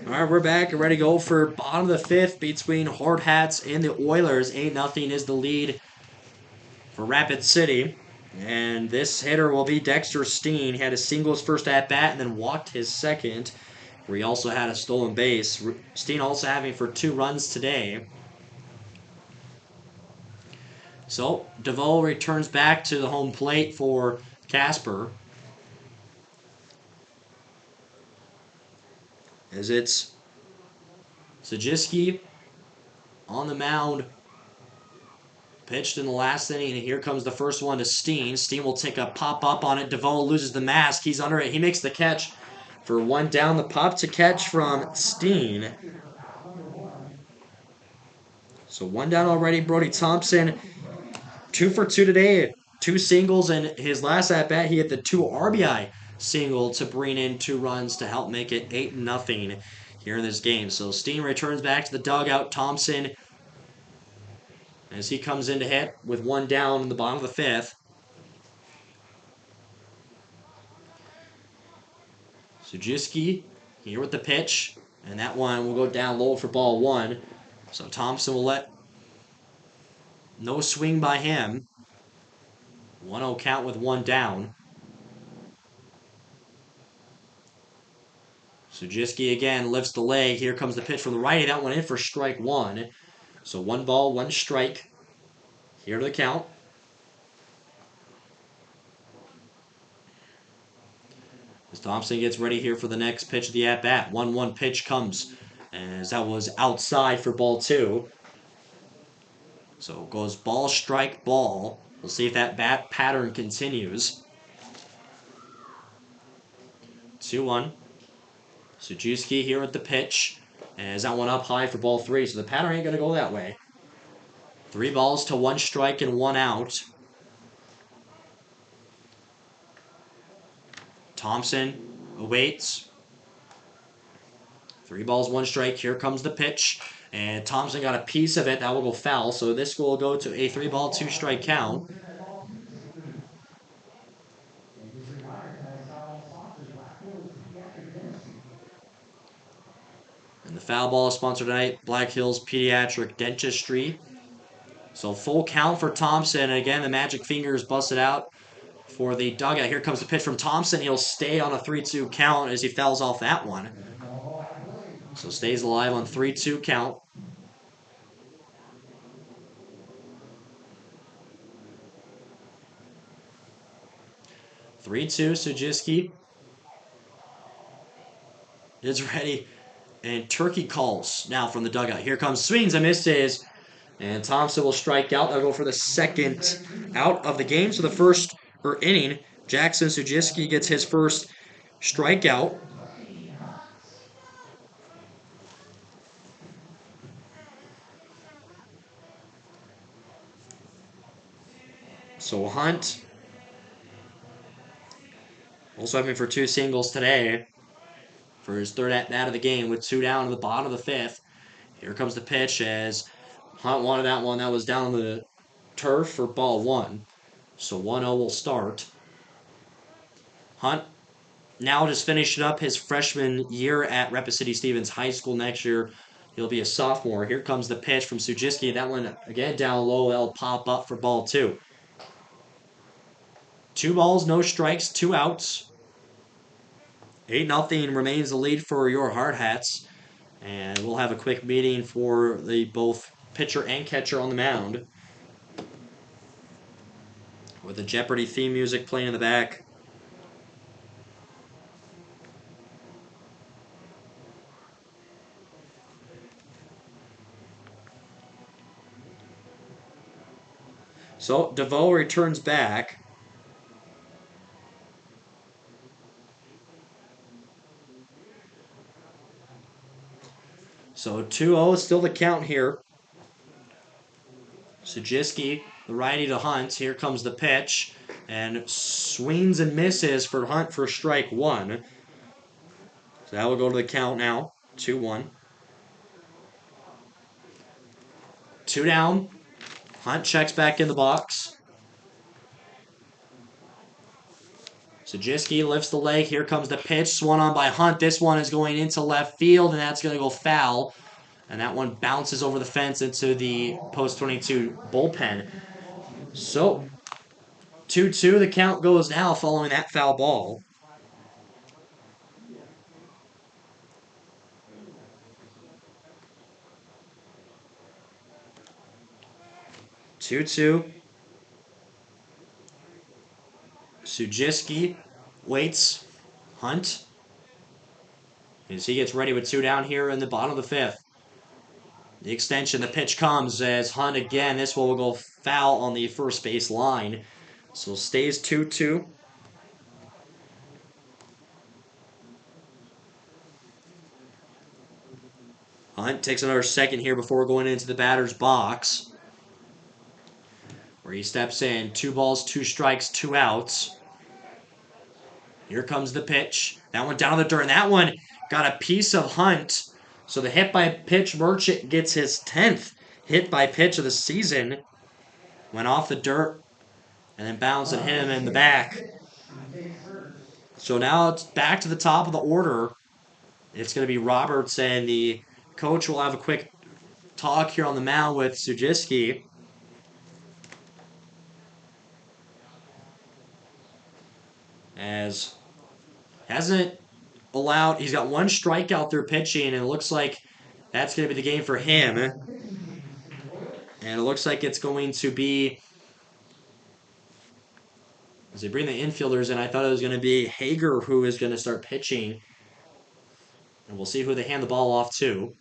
All right, we're back and ready to go for bottom of the 5th between Hardhats and the Oilers. 8-0 is the lead for Rapid City. And this hitter will be Dexter Steen. He had a single his first at-bat and then walked his second, where he also had a stolen base. Steen also having for 2 runs today. So, DeVoe returns back to the home plate for Casper. as it's Sajiski on the mound. Pitched in the last inning, and here comes the first one to Steen. Steen will take a pop up on it. DeVoe loses the mask. He's under it. He makes the catch for one down. The pop to catch from Steen. So one down already. Brody Thompson, 2 for 2 today. 2 singles, and his last at bat, he hit the 2 RBI single to bring in 2 runs to help make it 8-0 here in this game. So Steen returns back to the dugout. Thompson, as he comes in to hit with one down in the bottom of the fifth. Sujiski here with the pitch, and that one will go down low for ball one. So Thompson will let no swing by him. 1-0 count with one down. Sujiski again lifts the leg. Here comes the pitch from the righty. That one in for strike one. So 1 ball, 1 strike. Here to the count. As Thompson gets ready here for the next pitch of the at-bat. 1-1 pitch comes, as that was outside for ball two. So it goes ball, strike, ball. We'll see if that bat pattern continues. 2-1. Sujiski here at the pitch. As that one up high for ball three. So the pattern ain't going to go that way. 3 balls to 1 strike and 1 out. Thompson awaits. 3 balls, 1 strike. Here comes the pitch. And Thompson got a piece of it. That will go foul. So this will go to a 3-ball, 2-strike count. And the foul ball is sponsored tonight, Black Hills Pediatric Dentistry. So full count for Thompson. And again, the magic finger is busted out for the dugout. Here comes the pitch from Thompson. He'll stay on a 3-2 count as he fouls off that one. So stays alive on 3-2 count. Three-two, Sujiski is ready. And Turkey calls now from the dugout. Here comes swings and misses. And Thompson will strike out. They'll go for the second out of the game. So the first inning, Jackson Sujiski gets his first strikeout. So Hunt also having for 2 singles today for his third at-bat of the game with 2 down in the bottom of the fifth. Here comes the pitch as Hunt wanted that one. That was down on the turf for ball one. So 1-0 will start. Hunt now just finishing up his freshman year at Rapid City Stevens High School. Next year, he'll be a sophomore. Here comes the pitch from Sujiski. That one, again, down low. That'll pop up for ball two. 2 balls, no strikes, 2 outs. 8-0 remains the lead for your Hardhats. And we'll have a quick meeting for the both pitcher and catcher on the mound, with the Jeopardy theme music playing in the back. So DeVoe returns back. So 2-0 is still the count here. Sujiski, the righty to Hunt. Here comes the pitch. And swings and misses for Hunt for strike one. So that will go to the count now. 2-1. 2 down. Hunt checks back in the box. Sujiski lifts the leg. Here comes the pitch. Swung on by Hunt. This one is going into left field, and that's going to go foul. And that one bounces over the fence into the post-22 bullpen. So, 2-2, the count goes now following that foul ball. Two-two. Sujiski waits. Hunt as he gets ready with 2 down here in the bottom of the 5th. The extension, the pitch comes as Hunt again. This one will go foul on the first base line. So stays 2-2. Hunt takes another second here before going into the batter's box, where he steps in. 2 balls, 2 strikes, 2 outs. Here comes the pitch. That one down the dirt. And that one got a piece of Hunt. So the hit by pitch merchant gets his 10th hit by pitch of the season. Went off the dirt and then bounced and hit him in the back. So now it's back to the top of the order. It's going to be Roberts, and the coach will have a quick talk here on the mound with Sujiski. As hasn't allowed, he's got 1 strikeout through pitching, and it looks like that's going to be the game for him. And it looks like it's going to be, as they bring the infielders in, I thought it was going to be Hager who is going to start pitching. And we'll see who they hand the ball off to.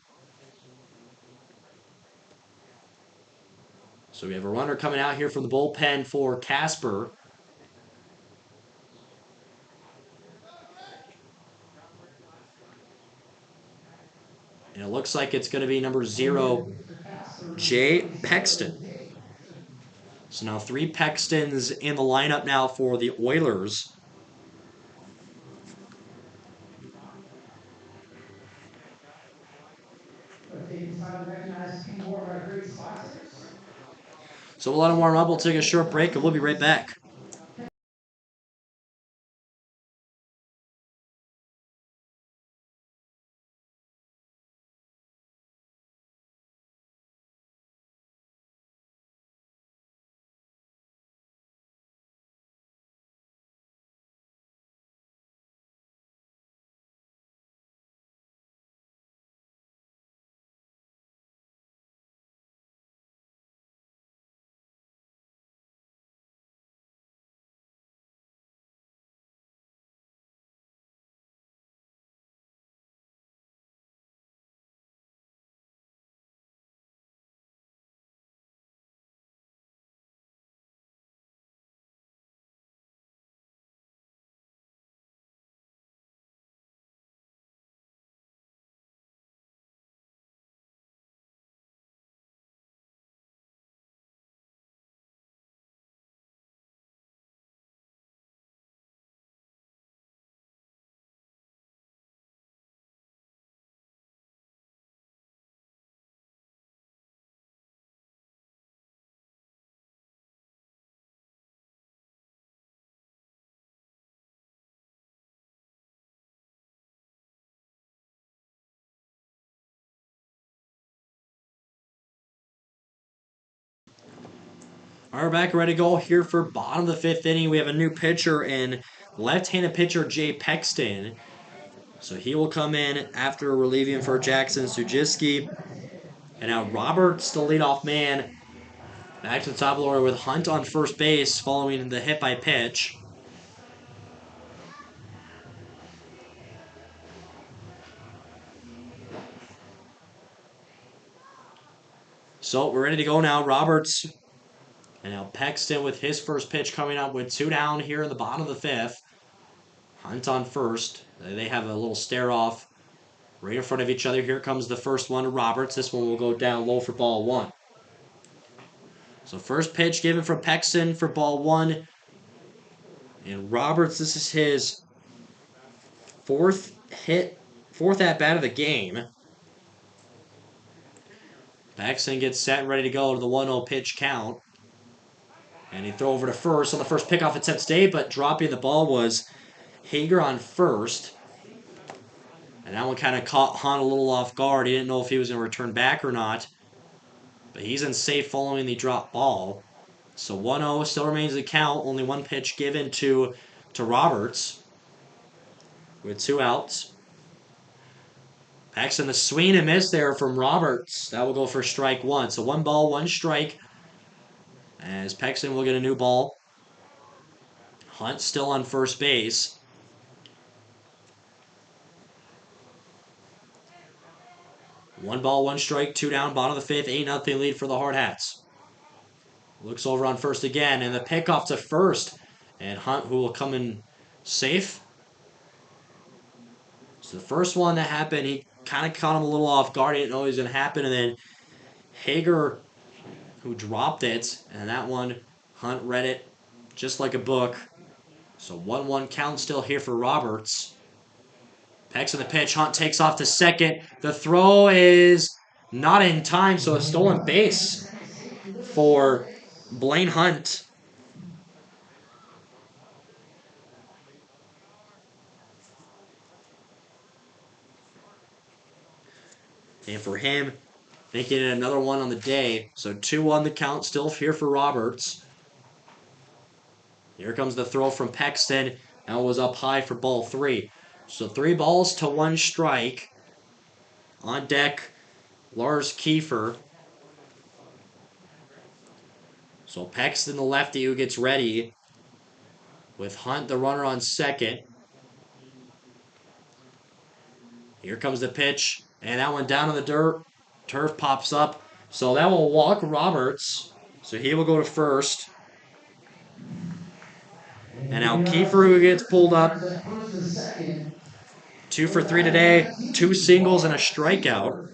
So we have a runner coming out here from the bullpen for Casper. And it looks like it's going to be number 0, Jay Pexton. So now 3 Pextons in the lineup now for the Oilers. So we'll let them warm up. We'll take a short break, and we'll be right back. All right, we're back ready to go here for bottom of the 5th inning. We have a new pitcher in left-handed pitcher Jay Pexton. So he will come in after relieving for Jackson Sujiski. And now Roberts, the leadoff man, back to the top of the order with Hunt on first base following the hit by pitch. So we're ready to go now. Roberts and now Pexton with his first pitch coming up with 2 down here in the bottom of the 5th. Hunt on first. They have a little stare-off right in front of each other. Here comes the first one to Roberts. This one will go down low for ball 1. So first pitch given from Pexton for ball 1. And Roberts, this is his 4th at-bat of the game. Pexton gets set and ready to go to the 1-0 pitch count. And he throw over to first on the first pickoff attempt today, but dropping the ball was Hager on first. And that one kind of caught Hunt a little off guard. He didn't know if he was going to return back or not. But he's in safe following the drop ball. So 1-0 still remains the count. Only 1 pitch given to Roberts with 2 outs. Paxton, the swing and miss there from Roberts. That will go for strike 1. So 1 ball, 1 strike. As Paxton will get a new ball. Hunt still on first base. 1 ball, 1 strike, 2 down, bottom of the 5th, 8-0 lead for the Hardhats. Looks over on first again, and the pickoff to first. And Hunt, who will come in safe. So the first one that happened, he kind of caught him a little off guard. He didn't know it was going to happen. And then Hager, who dropped it, and that one, Hunt read it just like a book. So 1-1 count still here for Roberts. Pecks in the pitch. Hunt takes off to second. The throw is not in time, so a stolen base for Blaine Hunt. And for him, making it another one on the day. So 2-1 the count still here for Roberts. Here comes the throw from Pexton. That was up high for ball 3. So 3 balls to 1 strike. On deck, Lars Kiefer. So Pexton, the lefty, who gets ready. With Hunt, the runner, on second. Here comes the pitch. And that one down in the dirt. Turf pops up. So that will walk Roberts. So he will go to first. And now Kiefer, who gets pulled up. 2 for 3 today. 2 singles and a strikeout.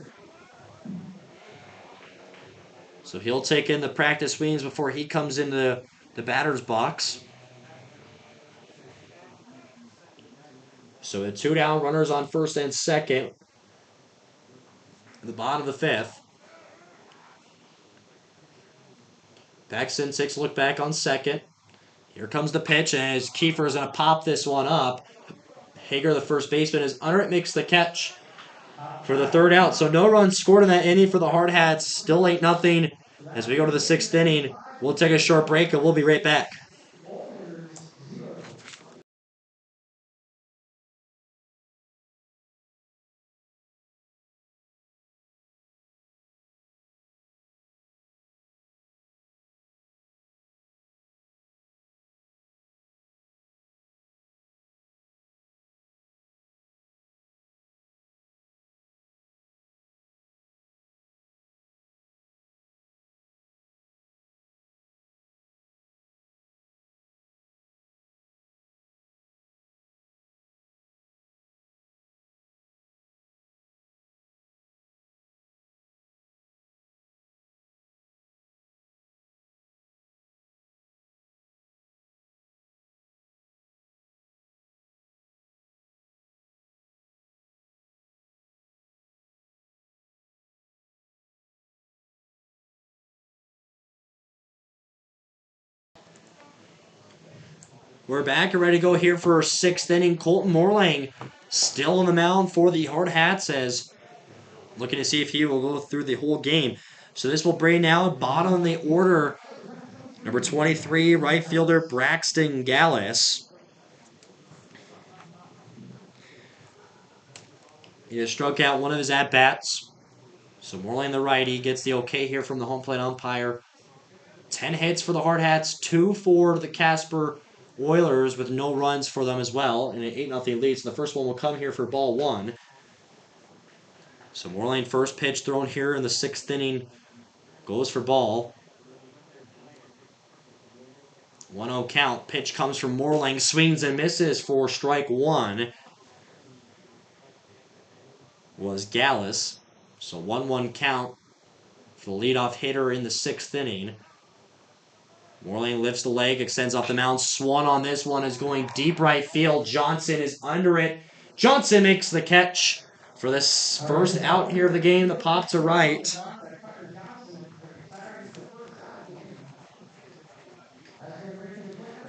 So he'll take in the practice swings before he comes into the batter's box. So the 2 down, runners on first and second. At the bottom of the 5th. Paxton takes a look back on second. Here comes the pitch, and as Kiefer is going to pop this one up, Hager, the first baseman, is under it, makes the catch for the 3rd out. So no runs scored in that inning for the Hardhats. Still 8-0 as we go to the 6th inning. We'll take a short break, and we'll be right back. We're back and ready to go here for our 6th inning. Colton Morlang still on the mound for the Hardhats, as looking to see if he will go through the whole game. So this will bring now bottom of the order, number 23, right fielder Braxton Gallus. He has struck out one of his at-bats. So Morlang, the righty, gets the okay here from the home plate umpire. 10 hits for the Hardhats, 2 for the Casper Oilers with no runs for them as well, and an 8-0 lead. So the first one will come here for ball 1. So Morlang, first pitch thrown here in the 6th inning, goes for ball. 1-0 count. Pitch comes from Morlang, swings and misses for strike 1. Was Gallus. So 1-1 count for the leadoff hitter in the 6th inning. Morlang lifts the leg, extends off the mound. Swan on this one is going deep right field. Johnson is under it. Johnson makes the catch for this first out here of the game. The pop to right.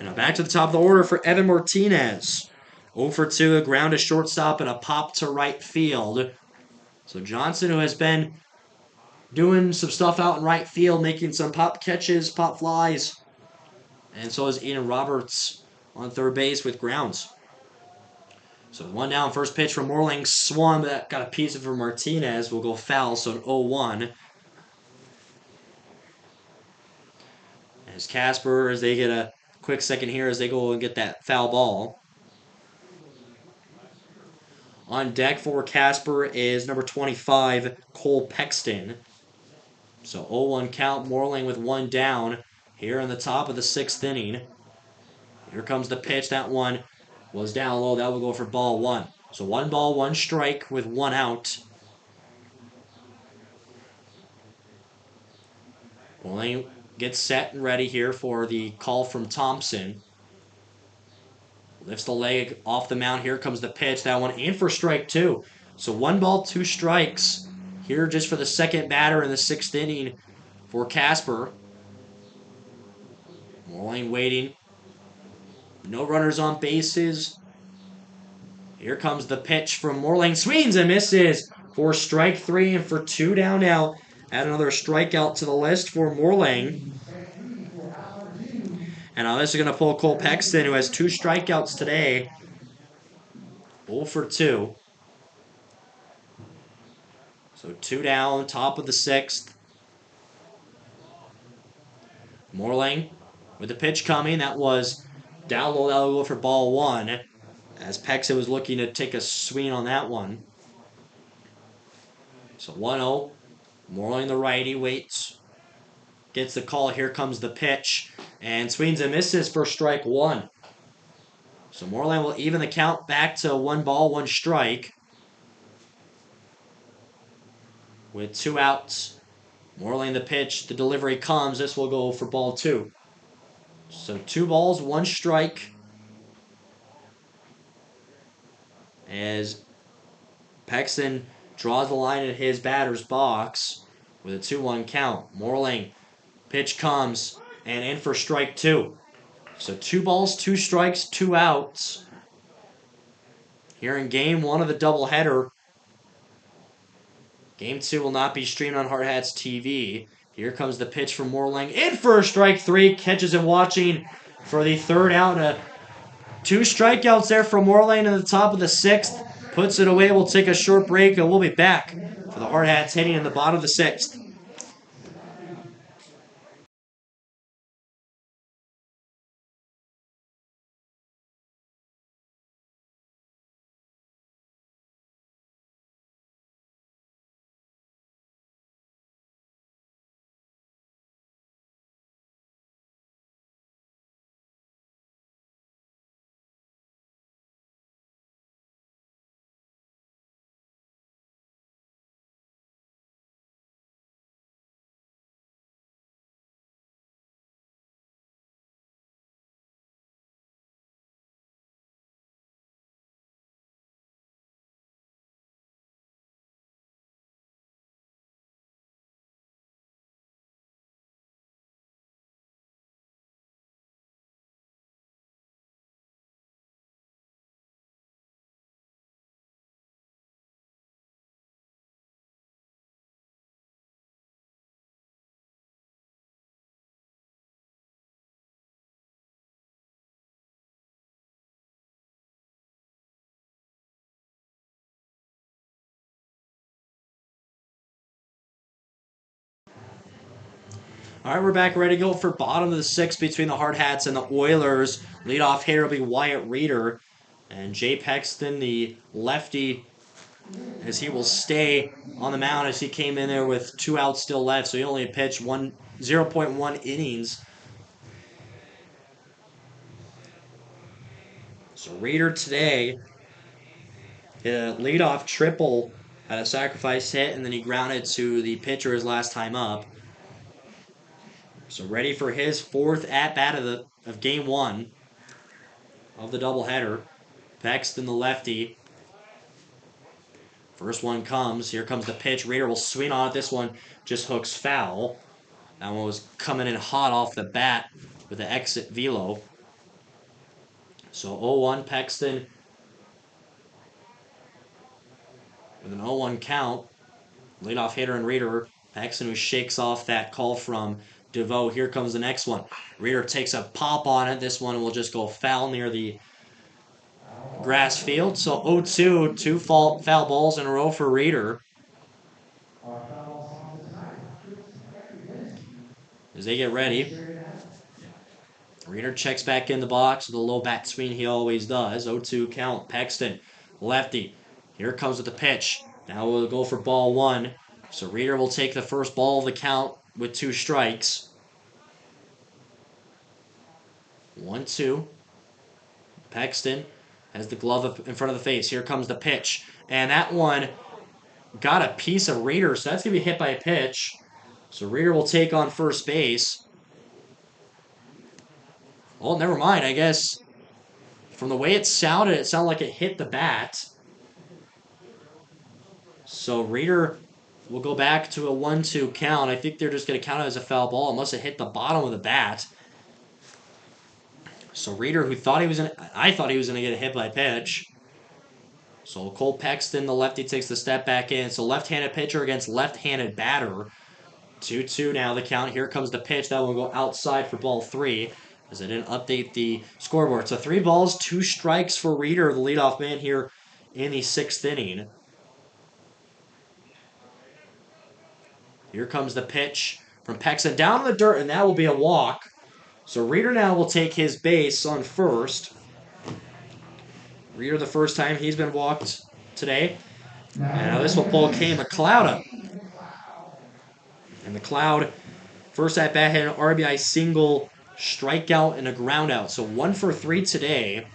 And back to the top of the order for Evan Martinez. 0 for 2, a ground to shortstop and a pop to right field. So Johnson, who has been doing some stuff out in right field, making some pop catches, pop flies. And so is Ian Roberts on third base with grounds. So 1 down, first pitch from Morlang, swung, but that got a piece of it for Martinez. Will go foul, so an 0-1. As Casper, as they get a quick second here as they go and get that foul ball. On deck for Casper is number 25, Cole Pexton. So 0-1 count, Moreling with one down here in the top of the sixth inning. Here comes the pitch. That one was down low. That will go for ball one. So 1 ball, 1 strike with 1 out. Moreling gets set and ready here for the call from Thompson. Lifts the leg off the mound. Here comes the pitch. That one in for strike two. So 1 ball, 2 strikes here just for the second batter in the sixth inning for Casper. Moreling waiting. No runners on bases. Here comes the pitch from Moreling. Swings and misses for strike three and for 2 down now. Add another strikeout to the list for Moreling. And now this is going to pull Cole Pexton, who has 2 strikeouts today. 0 for 2. So 2 down, top of the sixth. Moreling with the pitch coming. That was down low. That will go for ball one. As Pexton was looking to take a swing on that one. So 1-0. Moreling the righty waits. Gets the call. Here comes the pitch. And swings and misses for strike one. So Moreling will even the count back to 1 ball, 1 strike. With 2 outs. Moreling the pitch. The delivery comes. This will go for ball two. So 2 balls, 1 strike. As Pexton draws the line in his batter's box with a 2-1 count. Moreling, pitch comes, and in for strike two. So 2 balls, 2 strikes, 2 outs. Here in game one of the doubleheader. Game two will not be streamed on Hardhats TV. Here comes the pitch from Moreling. In for strike three. Catches him watching for the third out. 2 strikeouts there from Moreling in the top of the sixth. Puts it away. We'll take a short break, and we'll be back for the Hardhats hitting in the bottom of the sixth. All right, we're back ready to go for bottom of the sixth between the Hardhats and the Oilers. Leadoff hitter will be Wyatt Reeder. And Jay Pexton, the lefty, as he will stay on the mound as he came in there with 2 outs still left. So he only pitched 0.1 innings. So Reeder today hit a leadoff triple, had a sacrifice hit, and then he grounded to the pitcher his last time up. So ready for his 4th at-bat of game one of the doubleheader. Pexton, the lefty. First one comes. Here comes the pitch. Reeder will swing on it. This one just hooks foul. That one was coming in hot off the bat with the exit velo. So 0-1 Pexton with an 0-1 count. Leadoff hitter and Reeder. Pexton who shakes off that call from DeVoe. Here comes the next one. Reeder takes a pop on it. This one will just go foul near the grass field. So 0-2, 2 foul balls in a row for Reeder. As they get ready. Reeder checks back in the box with a low bat swing he always does. 0-2 count. Pexton, lefty. Here comes with the pitch. Now we'll go for ball one. So Reeder will take the first ball of the count with 2 strikes. 1-2. Paxton has the glove up in front of the face. Here comes the pitch. And that one got a piece of Reeder, so that's going to be hit by a pitch. So Reeder will take on first base. Oh, never mind. I guess from the way it sounded like it hit the bat. So Reeder will go back to a 1-2 count. I think they're just going to count it as a foul ball unless it hit the bottom of the bat. So Reeder, who thought he was I thought he was going to get hit by a pitch. So Cole Paxton, the lefty, takes the step back in. So left-handed pitcher against left-handed batter. 2-2 now the count. Here comes the pitch. That will go outside for ball 3 as I didn't update the scoreboard. So 3 balls, 2 strikes for Reeder, the leadoff man here in the 6th inning. Here comes the pitch from Paxton down in the dirt, and that will be a walk. So Reeder now will take his base on first. Reeder, the first time he's been walked today. And now this will pull K. McLeod up. And McLeod, first at bat, had an RBI single, strikeout, and a ground out. So 1 for 3 today.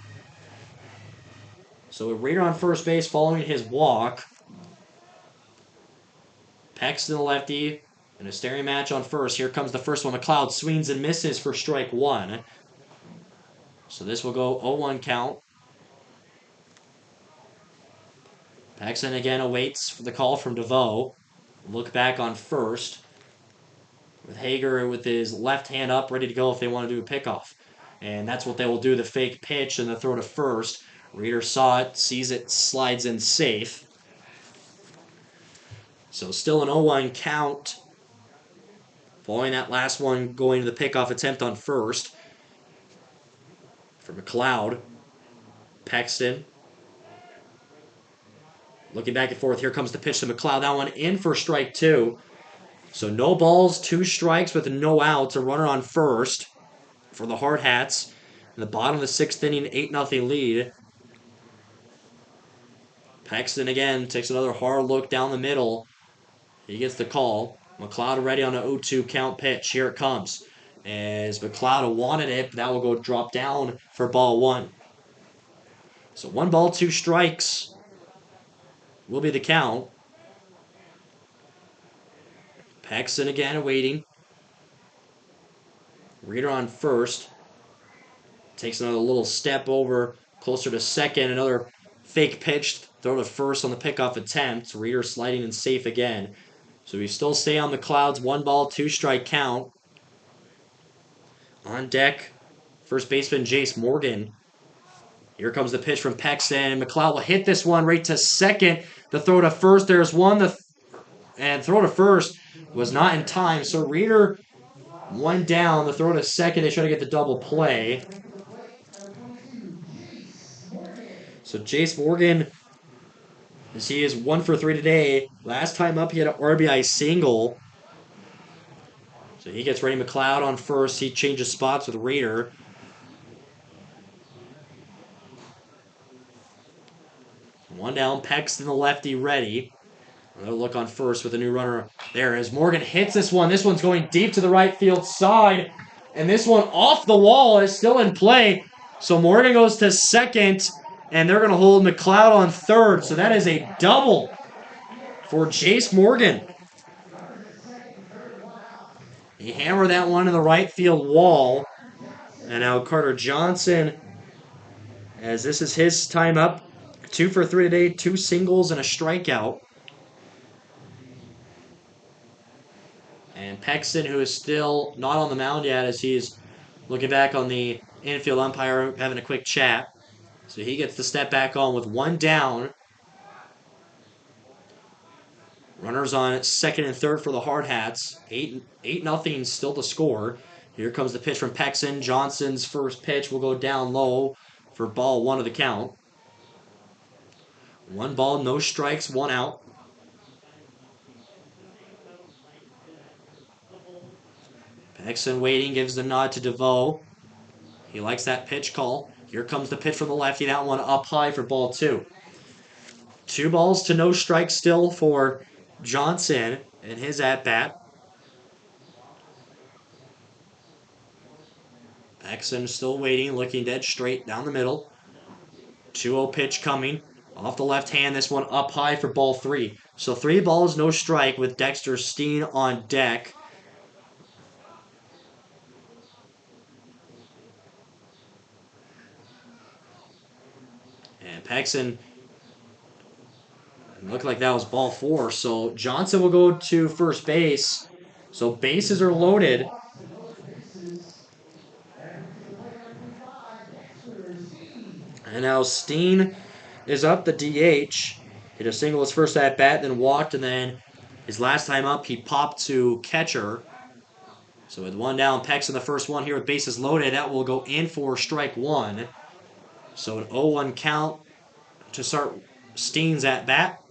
So Reeder on first base following his walk. Paxton the lefty in a staring match on first. Here comes the first one. McLeod swings and misses for strike 1. So this will go 0-1 count. Paxton again awaits for the call from DeVoe. Look back on first. With Hager with his left hand up, ready to go if they want to do a pickoff. And that's what they will do, the fake pitch and the throw to first. Reeder saw it, sees it, slides in safe. So still an 0-1 count. Following that last one, going to the pickoff attempt on first. For McLeod. Paxton. Looking back and forth, here comes the pitch to McLeod. That one in for strike 2. So no balls, 2 strikes with no outs. A runner on first for the Hardhats. In the bottom of the 6th inning, 8-0 lead. Paxton again takes another hard look down the middle. He gets the call. McLeod ready on an 0-2 count pitch. Here it comes. As McLeod wanted it, but that will go drop down for ball 1. So 1 ball, 2 strikes will be the count. Paxton again waiting. Reeder on first. Takes another little step over, closer to second. Another fake pitch, throw to first on the pickoff attempt. Reeder sliding in safe again. So we still stay on the Clouds. 1 ball, 2 strike count. On deck, first baseman Jace Morgan. Here comes the pitch from Paxton. McLeod will hit this one right to second. The throw to first, there's one. And throw to first was not in time. So Reeder, 1 down. The throw to second, they try to get the double play. So Jace Morgan, as he is 1 for 3 today. Last time up, he had an RBI single. So he gets ready. McLeod on first. He changes spots with Reeder. One down. Paxton the lefty ready. Another look on first with a new runner there as Morgan hits this one. This one's going deep to the right field side. And this one off the wall is still in play. So Morgan goes to second. And they're going to hold McLeod on third. So that is a double for Jace Morgan. He hammered that one in the right field wall. And now Carter Johnson, as this is his time up. 2 for 3 today, 2 singles and a strikeout. And Paxton, who is still not on the mound yet, as he's looking back on the infield umpire, having a quick chat. So he gets the step back on with 1 down. Runners on second and third for the Hardhats. 8-0 still to score. Here comes the pitch from Paxton. Johnson's first pitch will go down low for ball 1 of the count. 1 ball, no strikes, 1 out. Paxton waiting, gives the nod to DeVoe. He likes that pitch call. Here comes the pitch from the lefty. That one up high for ball 2. 2 balls to no strike still for Johnson in his at-bat. Paxton still waiting, looking dead straight down the middle. 2-0 pitch coming. Off the left hand, this one up high for ball 3. So 3 balls, no strike with Dexter Steen on deck. And Paxton looked like that was ball 4. So Johnson will go to first base. So bases are loaded. And now Steen is up the DH. Hit a single his first at bat, then walked, and then his last time up, he popped to catcher. So with 1 down, Pex in the first one here with bases loaded. That will go in for strike 1. So an 0-1 count to start Steen's at bat.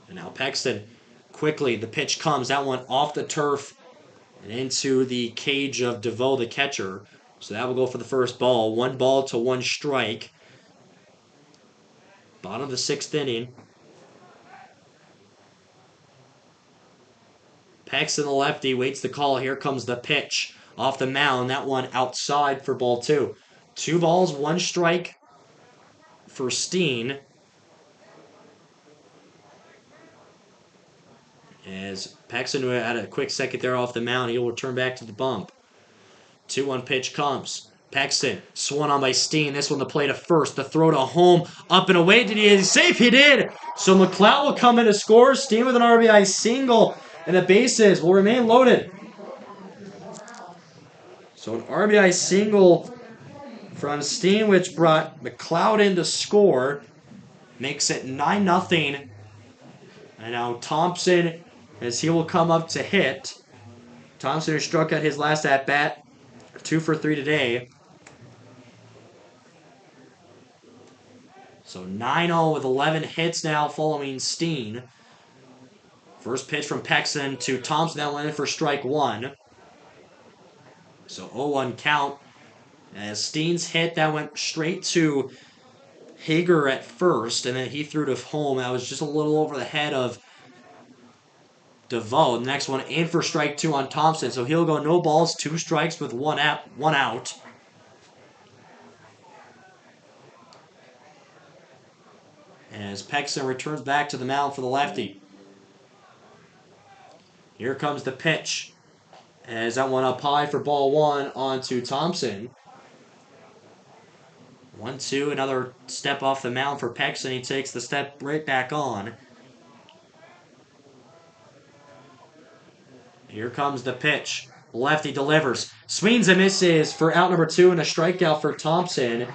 And now Paxton quickly, the pitch comes. That one off the turf and into the cage of DeVoe, the catcher. So that will go for the first ball. 1 ball to 1 strike. Bottom of the 6th inning. Paxton, the lefty, waits the call. Here comes the pitch. Off the mound. That one outside for ball 2. 2 balls, 1 strike for Steen. As Paxton had a quick second there off the mound, he'll return back to the bump. 2-1 pitch comes. Paxton swung on by Steen. This one the play to first. The throw to home. Up and away. Did he safe? He did. So McLeod will come in to score. Steen with an RBI single. And the bases will remain loaded. So an RBI single from Steen, which brought McLeod in to score. Makes it 9-0. And now Thompson, as he will come up to hit. Thompson, who struck out his last at-bat. 2 for 3 today. So 9-0 with 11 hits now following Steen. First pitch from Paxton to Thompson. That went in for strike 1. So 0-1 count. As Steen's hit, that went straight to Hager at first, and then he threw to home. That was just a little over the head of DeVoe. The next one in for strike 2 on Thompson. So he'll go no balls, 2 strikes with 1 out. As Paxton returns back to the mound for the lefty. Here comes the pitch. As that one up high for ball 1 onto Thompson. 1-2, another step off the mound for Paxton. He takes the step right back on. Here comes the pitch. Lefty delivers. Swings and misses for out number 2 and a strikeout for Thompson.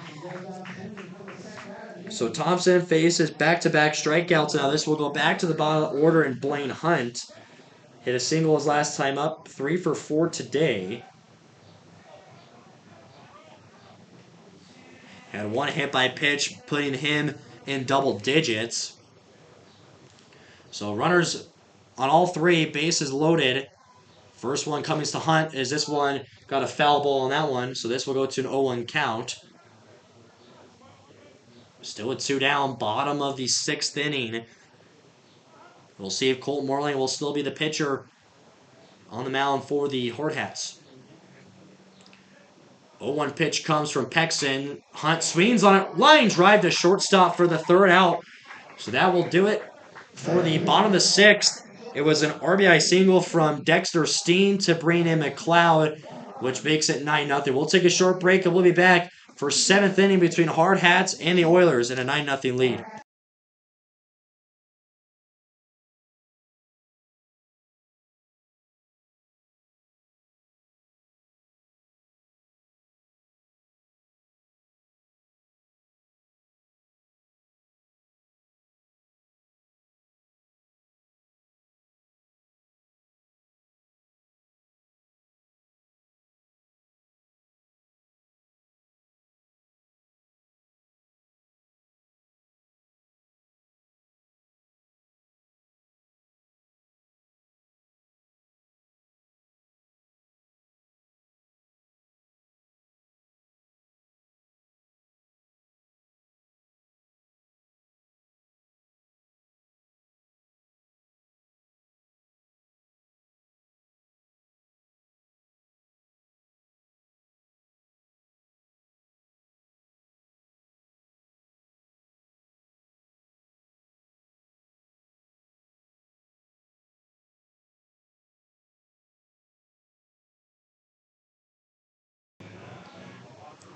So Thompson faces back-to-back strikeouts now. This will go back to the bottom of the order, and Blaine Hunt hit a single his last time up. 3 for 4 today. Had 1 hit by pitch, putting him in double digits. So runners on all 3, bases loaded. First one coming to Hunt is this one got a foul ball on that one, so this will go to an 0-1 count. Still with 2 down, bottom of the 6th inning. We'll see if Colt Morling will still be the pitcher on the mound for the Hardhats. 0-1 pitch comes from Paxton. Hunt swings on it. Line drive to shortstop for the 3rd out. So that will do it for the bottom of the 6th. It was an RBI single from Dexter Steen to bring in McLeod, which makes it 9-0. We'll take a short break and we'll be back for 7th inning between Hardhats and the Oilers in a 9-0 lead.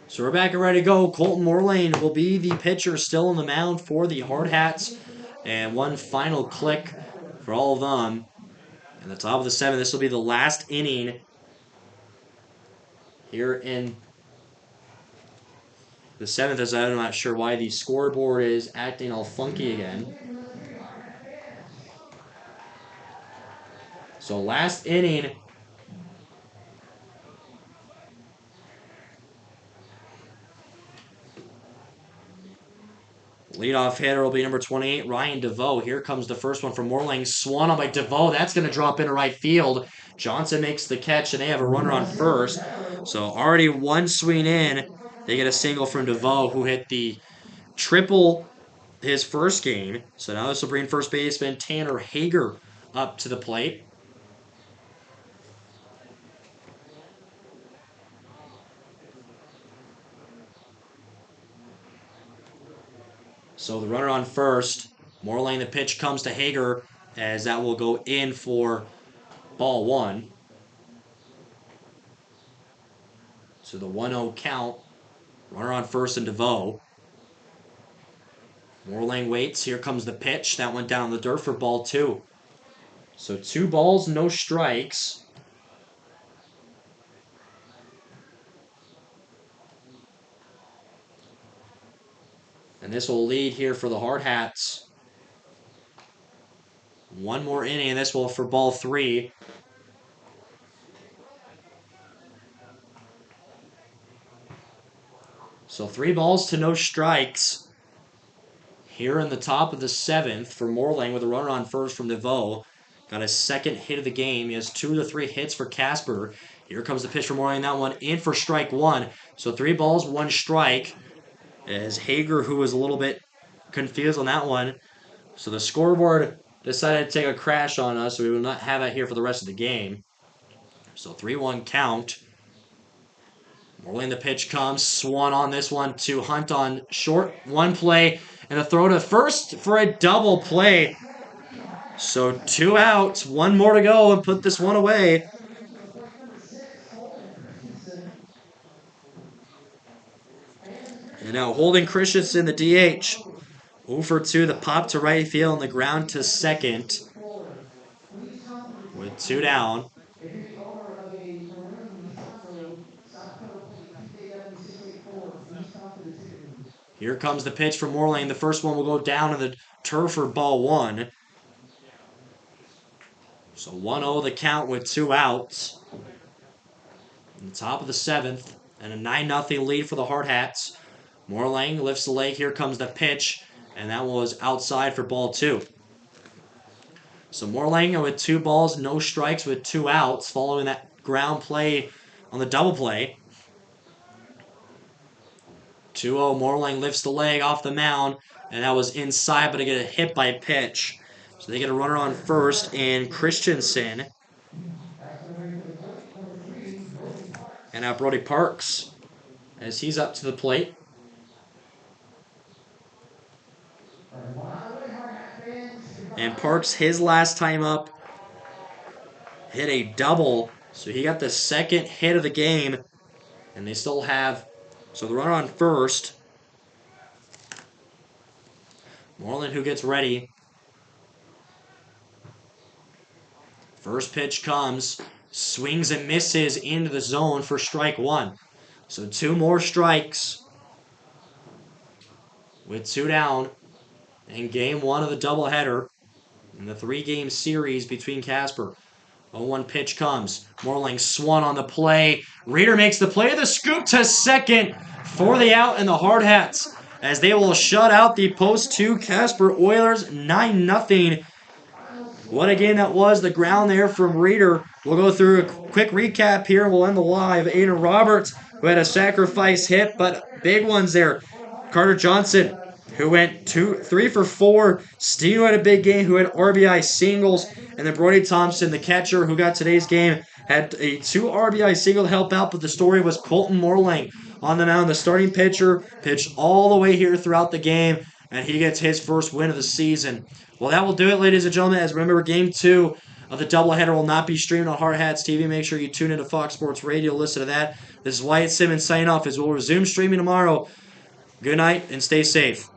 So we're back and ready to go. Colton Moreland will be the pitcher still on the mound for the Hardhats. And one final click for all of them. And the top of the 7th, this will be the last inning here in the 7th, as I'm not sure why the scoreboard is acting all funky again. So last inning. Leadoff hitter will be number 28, Ryan DeVoe. Here comes the first one from Moreland. Swung on by DeVoe. That's going to drop into right field. Johnson makes the catch, and they have a runner on first. So already one swing in. They get a single from DeVoe, who hit the triple his first game. So now this will bring first baseman Tanner Hager up to the plate. So the runner on first. Moreland, the pitch comes to Hager, as that will go in for ball 1. So the 1-0 count. Runner on first and DeVoe. Moreland waits. Here comes the pitch. That went down in the dirt for ball 2. So 2 balls, no strikes. And this will lead here for the Hardhats. One more inning, and this will for ball 3. So 3 balls to no strikes. Here in the top of the 7th for Moreland with a runner on first from DeVoe. Got his second hit of the game. He has 2 to 3 hits for Casper. Here comes the pitch for Moreland. That one in for strike 1. So 3 balls, 1 strike. As Hager, who was a little bit confused on that one. So the scoreboard decided to take a crash on us, so we will not have that here for the rest of the game. So 3-1 count. Moreland, the pitch comes. Swung on this one to Hunt on short. 1 play and a throw to first for a double play. So 2 outs, 1 more to go and put this one away. And now Holden Christensen, the DH. 0 for 2, the pop to right field and the ground to second. With 2 down. Here comes the pitch from Moreland. The first one will go down to the turf for ball 1. So 1-0 the count with 2 outs. In the top of the 7th. And a 9-0 lead for the Hardhats. Moreland lifts the leg. Here comes the pitch. And that was outside for ball 2. So Moreland with 2 balls, no strikes with 2 outs following that ground play on the double play. 2-0, Moreland lifts the leg off the mound, and that was inside, but they get a hit by a pitch. So they get a runner on first, and Christensen. And now Brody Parks, as he's up to the plate. And Parks, his last time up, hit a double. So he got the second hit of the game. And they still have... So the runner on first. Moreland, who gets ready. First pitch comes. Swings and misses into the zone for strike 1. So 2 more strikes. With 2 down. In game 1 of the doubleheader. In the 3-game series between Casper. 0-1 pitch comes. Moreland swung on the play. Reeder makes the play. The scoop to second for the out, and the Hardhats, as they will shut out the post 2 Casper Oilers 9-0. What a game that was. The ground there from Reeder. We'll go through a quick recap here. We'll end the live. Aiden Roberts, who had a sacrifice hit, but big ones there. Carter Johnson, who went 3 for 4. Steve had a big game, who had RBI singles. And then Brody Thompson, the catcher, who got today's game, had a 2 RBI single to help out. But the story was Colton Moreland on the mound. The starting pitcher pitched all the way here throughout the game, and he gets his first win of the season. Well, that will do it, ladies and gentlemen. As remember, Game 2 of the doubleheader will not be streamed on Hardhats TV. Make sure you tune into Fox Sports Radio. Listen to that. This is Wyatt Simmons signing off as we'll resume streaming tomorrow. Good night and stay safe.